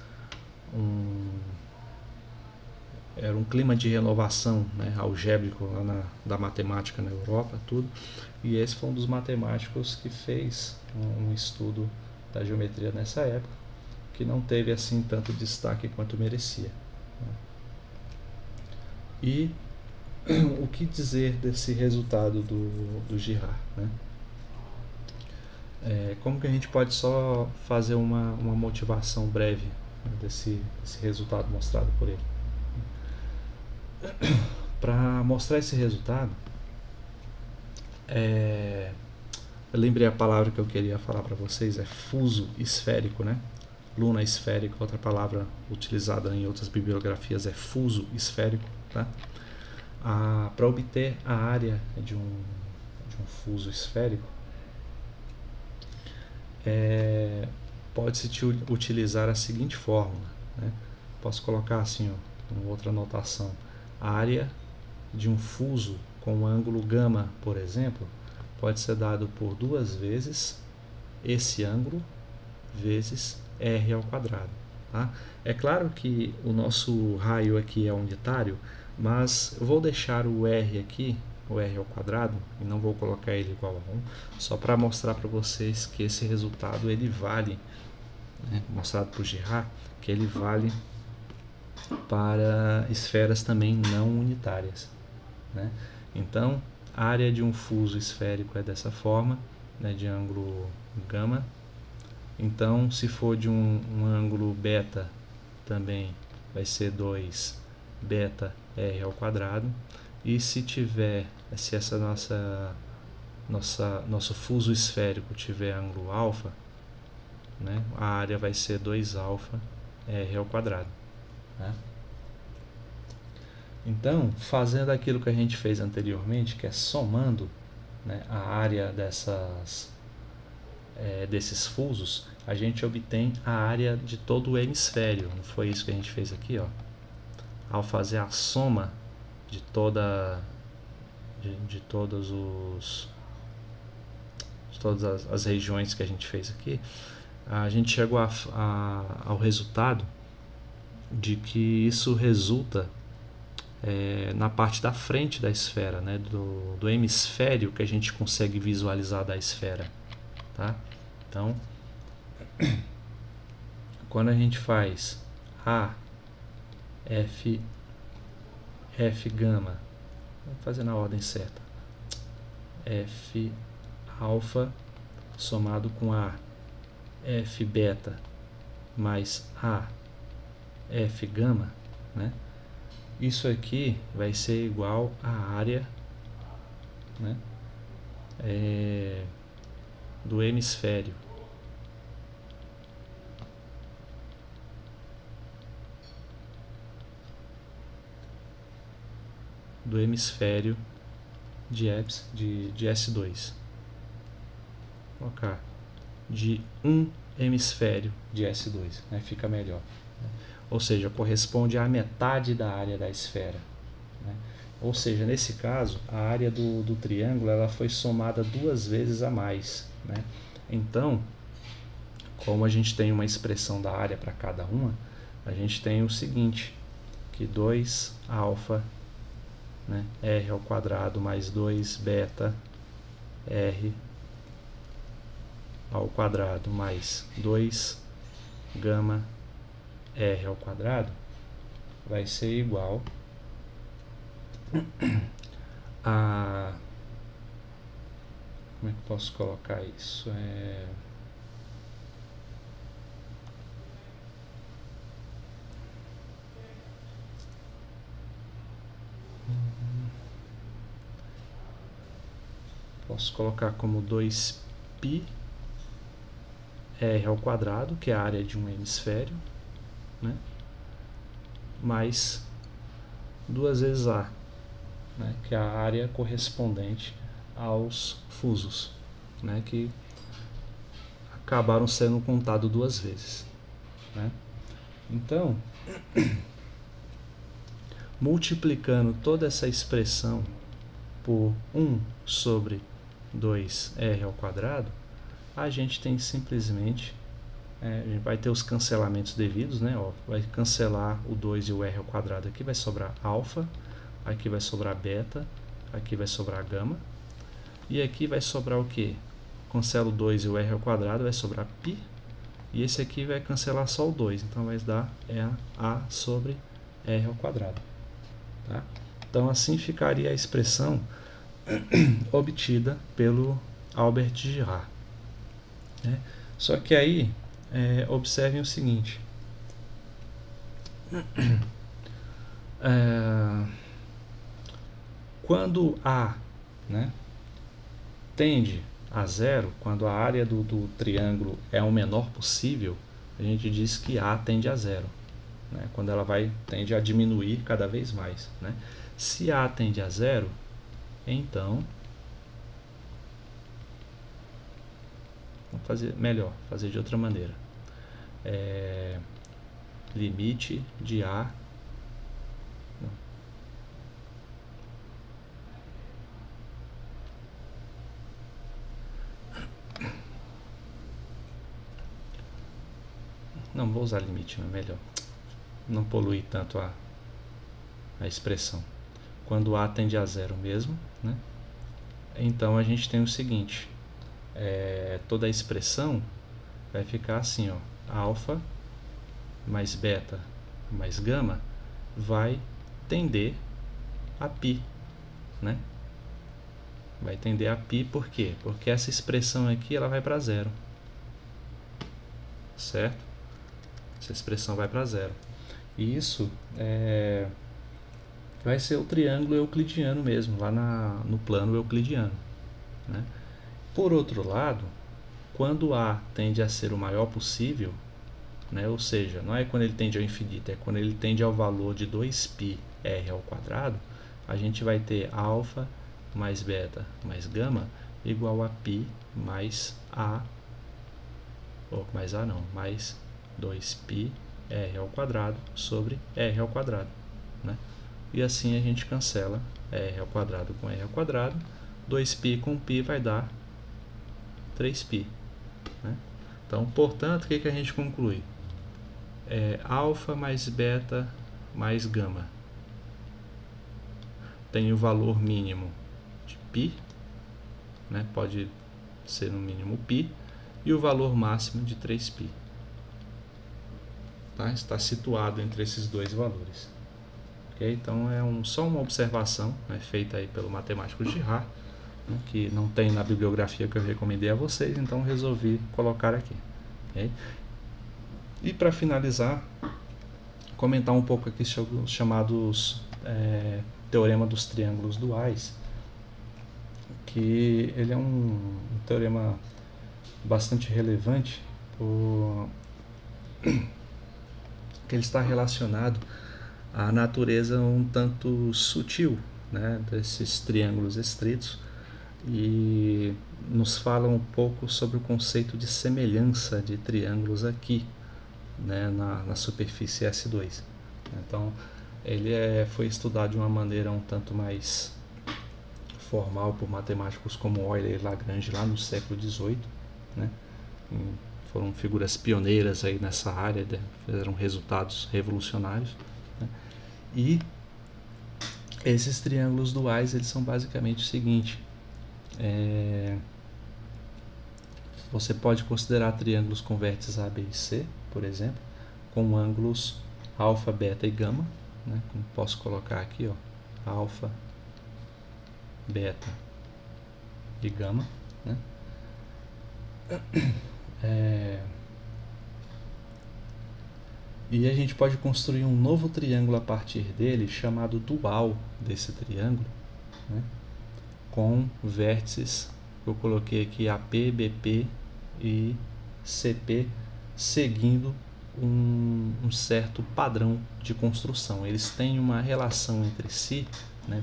era um clima de renovação, né, algébrico lá da matemática na Europa, tudo. E esse foi um dos matemáticos que fez um estudo da geometria nessa época, que não teve assim tanto destaque quanto merecia. E o que dizer desse resultado do Girard? Né? Como que a gente pode só fazer uma motivação breve, né, desse resultado mostrado por ele? Para mostrar esse resultado, eu lembrei a palavra que eu queria falar para vocês, é fuso esférico, né? Luna esférico, outra palavra utilizada em outras bibliografias é fuso esférico. Tá? Para obter a área de um fuso esférico, pode-se utilizar a seguinte fórmula. Né? Posso colocar assim, ó, uma outra notação. A área de um fuso com ângulo gama, por exemplo, pode ser dado por 2 vezes esse ângulo vezes r ao quadrado. Tá? É claro que o nosso raio aqui é unitário, mas eu vou deixar o r aqui, o r ao quadrado, e não vou colocar ele igual a 1, só para mostrar para vocês que esse resultado ele vale, né, mostrado por Girard, que ele vale para esferas também não unitárias. Né? Então, a área de um fuso esférico é dessa forma, né, de ângulo gama. Então, se for de um ângulo beta, também vai ser 2 beta r ao quadrado. E se essa nosso fuso esférico tiver ângulo alfa, né, a área vai ser 2 alfa r ao quadrado. Né? Então, fazendo aquilo que a gente fez anteriormente, que é somando, né, a área desses fusos, a gente obtém a área de todo o hemisfério. Não foi isso que a gente fez aqui, ó? Ao fazer a soma de todas as regiões que a gente fez aqui, a gente chegou ao resultado de que isso resulta na parte da frente da esfera, né, do hemisfério que a gente consegue visualizar da esfera, tá? Então, quando a gente faz A, F gama, vamos fazer na ordem certa, F alfa somado com A, F beta mais A, F gama, né? Isso aqui vai ser igual à área, né, do hemisfério. Do hemisfério de S2. Vou colocar de um hemisfério de S2, né? Fica melhor. Ou seja, corresponde à metade da área da esfera. Né? Ou seja, nesse caso, a área do triângulo ela foi somada 2 vezes a mais. Né? Então, como a gente tem uma expressão da área para cada uma, a gente tem o seguinte, que 2 alfa, né, r ao quadrado mais 2 beta r ao quadrado mais 2 gama r ao quadrado vai ser igual a... Como é que eu posso colocar isso? Posso colocar como 2π r ao quadrado, que é a área de um hemisfério, né, mais 2 vezes A, né, que é a área correspondente aos fusos, né, que acabaram sendo contados 2 vezes. Né? Então, multiplicando toda essa expressão por 1 sobre 2r ao quadrado, a gente tem simplesmente, a gente vai ter os cancelamentos devidos, né? Ó, vai cancelar o 2 e o r ao quadrado aqui, vai sobrar alfa, aqui vai sobrar beta, aqui vai sobrar gama, e aqui vai sobrar o que? Cancela o 2 e o r ao quadrado, vai sobrar π, e esse aqui vai cancelar só o 2, então vai dar A sobre r ao quadrado. Tá? Então assim ficaria a expressão obtida pelo Albert Girard. Né? Só que aí, observem o seguinte, quando A, né, tende a zero, quando a área do triângulo é o menor possível, a gente diz que A tende a zero, né, quando ela tende a diminuir cada vez mais. Né? Se A tende a zero, então, vamos fazer melhor, fazer de outra maneira. Limite de A. Não, vou usar limite, não é melhor. Não polui tanto a expressão. Quando A tende a zero mesmo, né? Então a gente tem o seguinte, toda a expressão vai ficar assim, ó, alfa mais beta mais gama vai tender a π, né? Vai tender a π por quê? Porque essa expressão aqui ela vai para zero, certo? Essa expressão vai para zero. E isso vai ser o triângulo euclidiano mesmo, lá no plano euclidiano, né? Por outro lado, quando A tende a ser o maior possível, né? Ou seja, não é quando ele tende ao infinito, é quando ele tende ao valor de 2πr ao quadrado, a gente vai ter alfa mais beta mais gama igual a π mais A, ou mais A não, mais 2πr ao quadrado sobre r ao quadrado, né? E assim a gente cancela r ao quadrado com r ao quadrado, 2π com π vai dar 3π, né? Então, portanto, o que a gente conclui? Alfa mais beta mais gama tem o valor mínimo de π, né? Pode ser no mínimo π, e o valor máximo de 3π. Tá? Está situado entre esses dois valores. Okay? Então é só uma observação, né, feita aí pelo matemático Girard, né, que não tem na bibliografia que eu recomendei a vocês, então resolvi colocar aqui. Okay? E para finalizar, comentar um pouco aqui sobre os chamados teorema dos triângulos duais, que ele é um teorema bastante relevante, que ele está relacionado à natureza um tanto sutil, né, desses triângulos estritos, e nos fala um pouco sobre o conceito de semelhança de triângulos aqui, né, na superfície S2. Então, ele foi estudado de uma maneira um tanto mais formal por matemáticos como Euler e Lagrange lá no século XVIII, né? Foram figuras pioneiras aí nessa área, fizeram resultados revolucionários, né? E esses triângulos duais, eles são basicamente o seguinte: você pode considerar triângulos com vértices A, B e C, por exemplo, com ângulos alfa, beta e gama, né? Como posso colocar aqui, ó, alfa, beta e gama, né? E a gente pode construir um novo triângulo a partir dele, chamado dual desse triângulo, né? Com vértices, eu coloquei aqui AP, BP e CP, seguindo um certo padrão de construção. Eles têm uma relação entre si, né?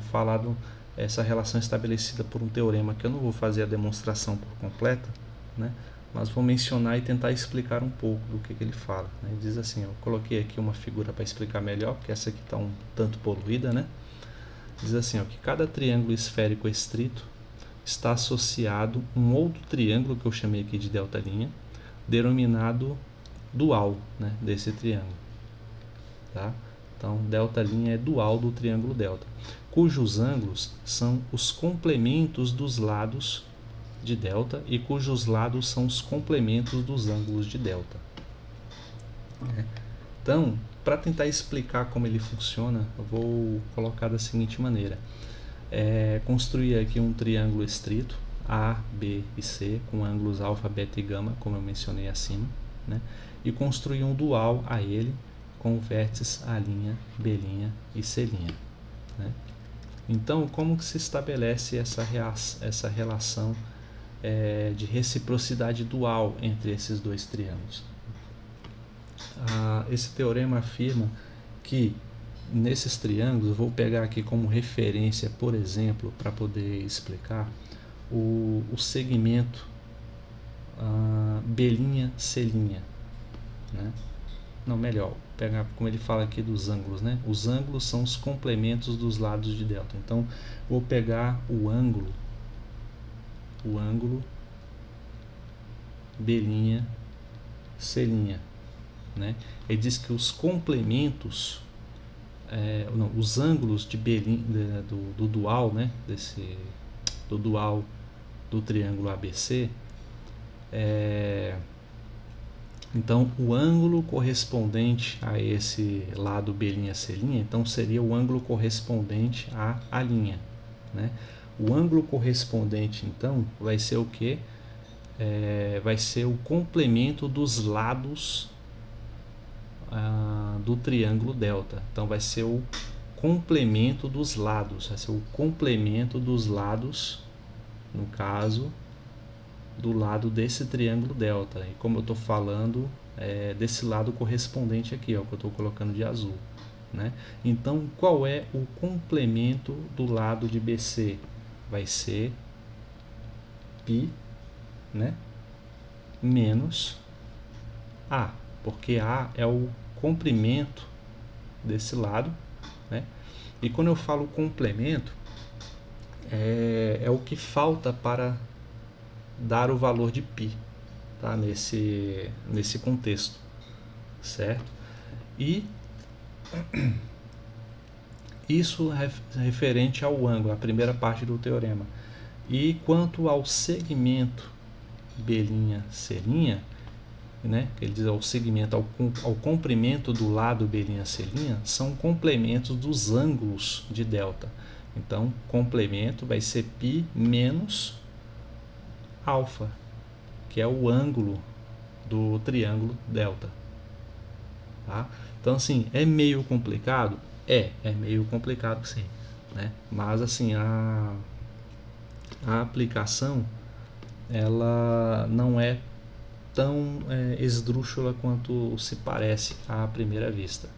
Essa relação estabelecida por um teorema que eu não vou fazer a demonstração por completa, né? Mas vou mencionar e tentar explicar um pouco do que ele fala, né? Ele diz assim, eu coloquei aqui uma figura para explicar melhor, porque essa aqui está um tanto poluída, né? Diz assim, ó, que cada triângulo esférico estrito está associado a um outro triângulo, que eu chamei aqui de delta linha, denominado dual, né, desse triângulo. Tá? Então, delta linha é dual do triângulo delta, cujos ângulos são os complementos dos lados de delta e cujos lados são os complementos dos ângulos de delta. Então, para tentar explicar como ele funciona, eu vou colocar da seguinte maneira: construir aqui um triângulo estrito A, B e C com ângulos alfa, beta e gama, como eu mencionei acima, né? E construir um dual a ele com vértices A', B' e C', né? Então, como que se estabelece essa relação de reciprocidade dual entre esses dois triângulos? Esse teorema afirma que nesses triângulos, eu vou pegar aqui como referência, por exemplo, para poder explicar, o segmento B', C', né? Não, melhor, pegar como ele fala aqui dos ângulos, né? Os ângulos são os complementos dos lados de delta. Então, vou pegar o ângulo B', C', né? Ele diz que os complementos, os ângulos de B', do dual, né? Do dual do triângulo ABC, então o ângulo correspondente a esse lado B', C', então seria o ângulo correspondente à A', né? O ângulo correspondente, então, vai ser o que? Vai ser o complemento dos lados do triângulo delta. Então vai ser o complemento dos lados, vai ser o complemento dos lados, no caso, do lado desse triângulo delta. E como eu estou falando, desse lado correspondente aqui, ó, que eu estou colocando de azul, né? Então, qual é o complemento do lado de BC? Vai ser π, né, menos A, porque A é o comprimento desse lado, né? E quando eu falo complemento, é o que falta para dar o valor de π, tá? Nesse contexto, certo? E isso é referente ao ângulo, a primeira parte do teorema. E quanto ao segmento B', né, que ele diz ao segmento, ao comprimento do lado B', são complementos dos ângulos de delta. Então, complemento vai ser π menos alfa, que é o ângulo do triângulo delta. Tá? Então, assim, é meio complicado? É meio complicado, sim, né? Mas, assim, a aplicação, ela não é tão esdrúxula quanto se parece à primeira vista,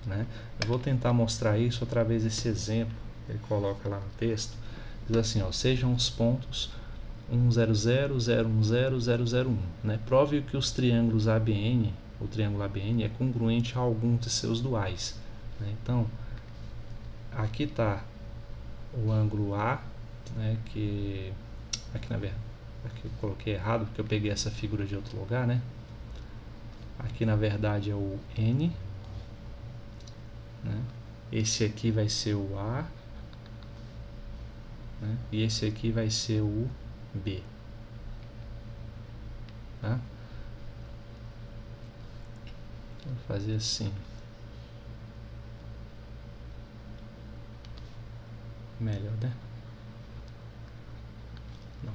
né? Eu vou tentar mostrar isso através desse exemplo que ele coloca lá no texto. Diz assim, ó, sejam os pontos 1, 0, 0, 0, 1, 0, 0, 0, 1, né? Prove que os triângulos ABN, o triângulo ABN é congruente a algum de seus duais, né? Então, aqui está o ângulo A, né, que aqui na verdade, aqui eu coloquei errado porque eu peguei essa figura de outro lugar, né? Aqui na verdade é o N, né? Esse aqui vai ser o A, né? E esse aqui vai ser o B, tá? Vou fazer assim, melhor, né? Não.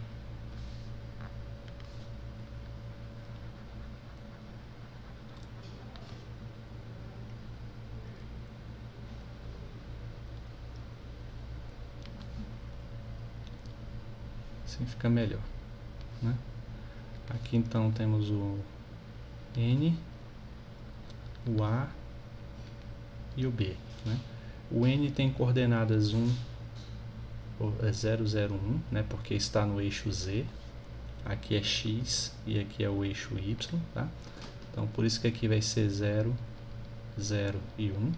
Assim fica melhor, né? Aqui então temos o N, o A e o B, né? O N tem coordenadas 0, 0, 1, né? Porque está no eixo Z. Aqui é X e aqui é o eixo Y, tá? Então, por isso que aqui vai ser 0, 0 e 1.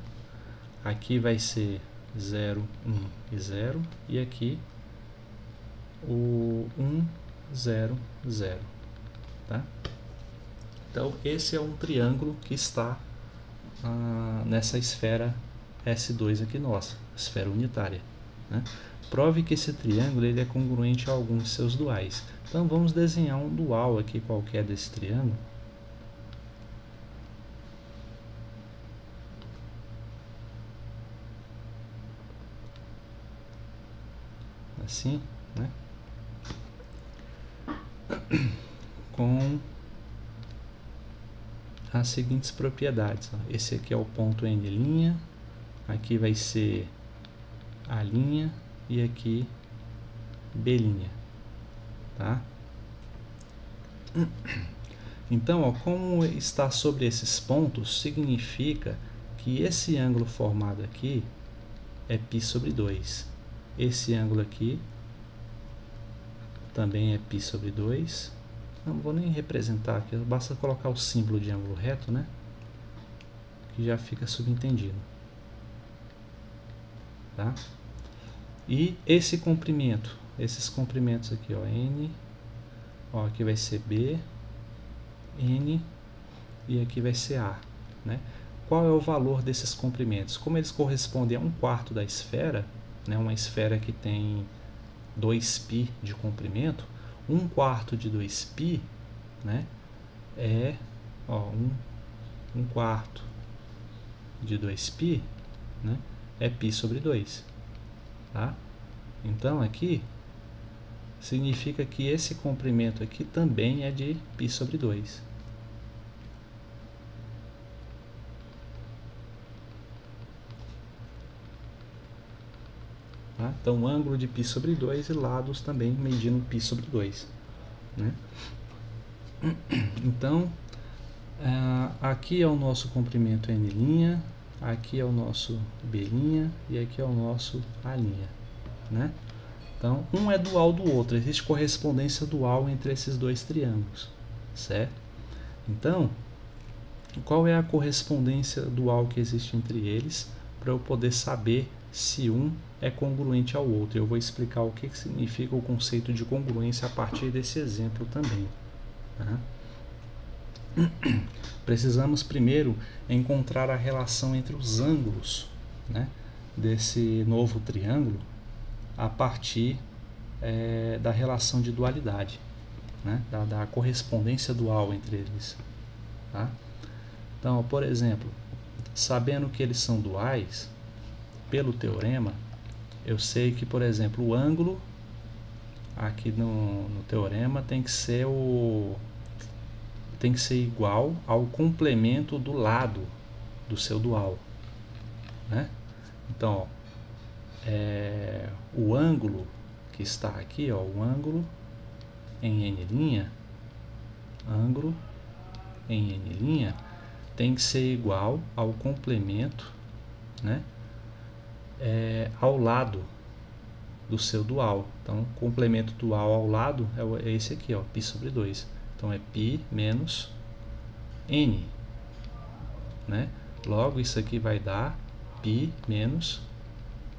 Aqui vai ser 0, 1 e 0. E aqui o 1, 0, 0, tá? Então, esse é um triângulo que está nessa esfera S2 aqui nossa, esfera unitária, né? Prove que esse triângulo ele é congruente a alguns de seus duais. Então, vamos desenhar um dual aqui qualquer desse triângulo. Assim, né? Com as seguintes propriedades. Esse aqui é o ponto N', aqui vai ser A' e aqui B', tá? Então, ó, como está sobre esses pontos, significa que esse ângulo formado aqui é π sobre 2. Esse ângulo aqui também é π sobre 2. Não vou nem representar aqui, basta colocar o símbolo de ângulo reto, né? Que já fica subentendido, tá? E esse comprimento, esses comprimentos aqui, ó, N, ó, aqui vai ser B, N e aqui vai ser A, né? Qual é o valor desses comprimentos? Como eles correspondem a 1/4 da esfera, né? Uma esfera que tem 2π de comprimento, 1/4 de 2π, né? É, ó, 1/4 de 2π, né? É π sobre 2, tá? Então aqui significa que esse comprimento aqui também é de π sobre 2. Então, ângulo de π sobre 2 e lados também medindo π sobre 2. Né? Então, aqui é o nosso comprimento N', aqui é o nosso B' e aqui é o nosso A'. Né? Então, um é dual do outro, existe correspondência dual entre esses dois triângulos, certo? Então, qual é a correspondência dual que existe entre eles, para eu poder saber se um é congruente ao outro? Eu vou explicar o que significa o conceito de congruência a partir desse exemplo também. Tá? Precisamos primeiro encontrar a relação entre os ângulos, né, desse novo triângulo, a partir da relação de dualidade, né, da correspondência dual entre eles. Tá? Então, por exemplo, sabendo que eles são duais, pelo teorema, eu sei que, por exemplo, o ângulo aqui no teorema tem que ser igual ao complemento do lado do seu dual. Né? Então, o ângulo que está aqui, o ângulo em N', ângulo em N' tem que ser igual ao complemento, né, ao lado do seu dual. Então, complemento dual ao lado é esse aqui, π sobre 2. Então, é π menos n. Né? Logo, isso aqui vai dar π menos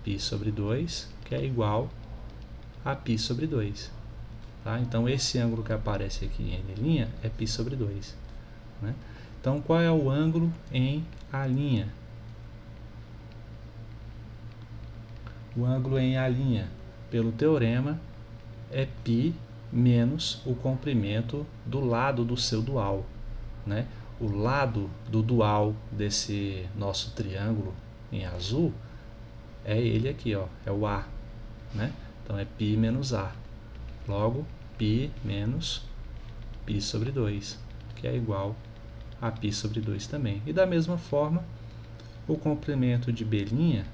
π sobre 2, que é igual a π sobre 2. Tá? Então, esse ângulo que aparece aqui em N' é π sobre 2. Né? Então, qual é o ângulo em A'? O ângulo em A', pelo teorema, é π menos o comprimento do lado do seu dual. Né? O lado do dual desse nosso triângulo em azul é ele aqui, é o A. Né? Então, é π menos A. Logo, π menos π sobre 2, que é igual a π sobre 2 também. E da mesma forma, o complemento de B'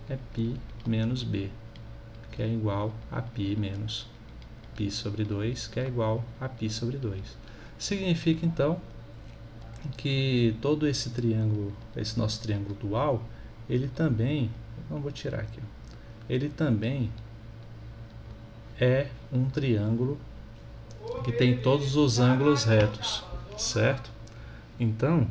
é π menos B, que é igual a π menos π sobre 2, que é igual a π sobre 2. Significa, então, que todo esse triângulo, esse nosso triângulo dual, ele também, não vou tirar aqui, ele também é um triângulo que tem todos os ângulos retos, certo? Então,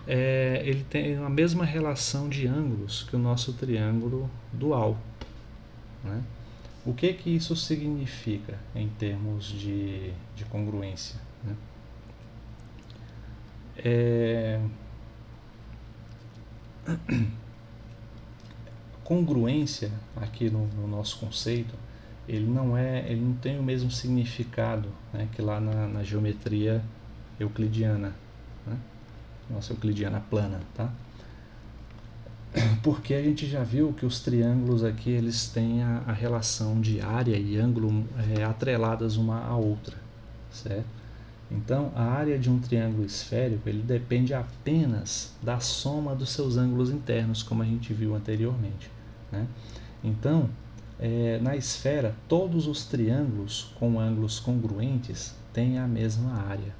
ele tem a mesma relação de ângulos que o nosso triângulo dual. Né? O que isso significa em termos de congruência? Né? Congruência, aqui no nosso conceito, ele não tem o mesmo significado, né, que lá na geometria euclidiana, né? Nossa, euclidiana plana, tá? Porque a gente já viu que os triângulos aqui, eles têm a relação de área e ângulo atreladas uma à outra, certo? Então, a área de um triângulo esférico, ele depende apenas da soma dos seus ângulos internos, como a gente viu anteriormente, né? Então, na esfera, todos os triângulos com ângulos congruentes têm a mesma área,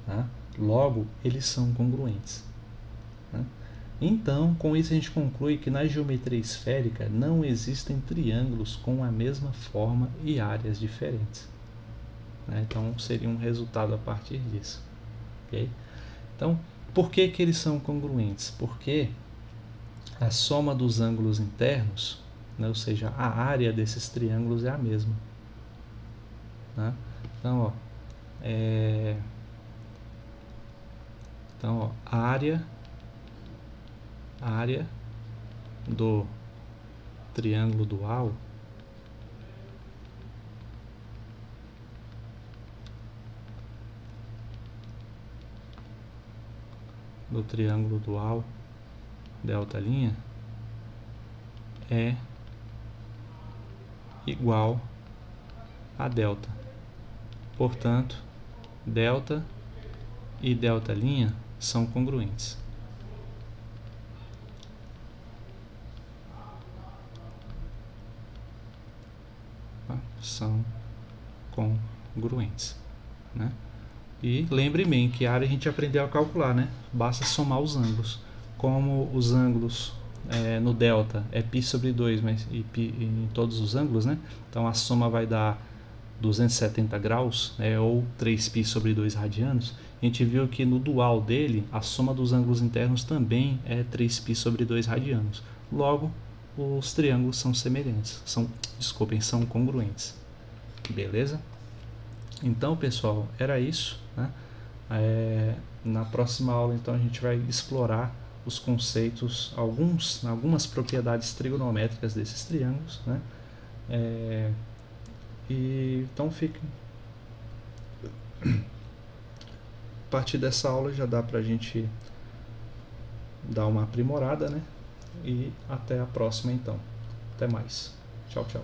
tá? Logo, eles são congruentes. Né? Então, com isso a gente conclui que na geometria esférica não existem triângulos com a mesma forma e áreas diferentes. Né? Então, seria um resultado a partir disso. Okay? Então, por que eles são congruentes? Porque a soma dos ângulos internos, né, ou seja, a área desses triângulos é a mesma. Né? Então, a área do triângulo dual delta' é igual a delta. Portanto, delta e delta' são congruentes. são congruentes, né? E lembre-me que a área a gente aprendeu a calcular, né? Basta somar os ângulos. Como os ângulos no delta é π sobre 2, mas π em todos os ângulos, né? Então a soma vai dar 270 graus, ou 3π sobre 2 radianos. A gente viu que no dual dele, a soma dos ângulos internos também é 3π sobre 2 radianos. Logo, os triângulos são semelhantes, são congruentes. Beleza? Então, pessoal, era isso, né? Na próxima aula, então, a gente vai explorar os conceitos, algumas propriedades trigonométricas desses triângulos, né? Então, fiquem. A partir dessa aula já dá para a gente dar uma aprimorada, né? E até a próxima, então. Até mais. Tchau, tchau.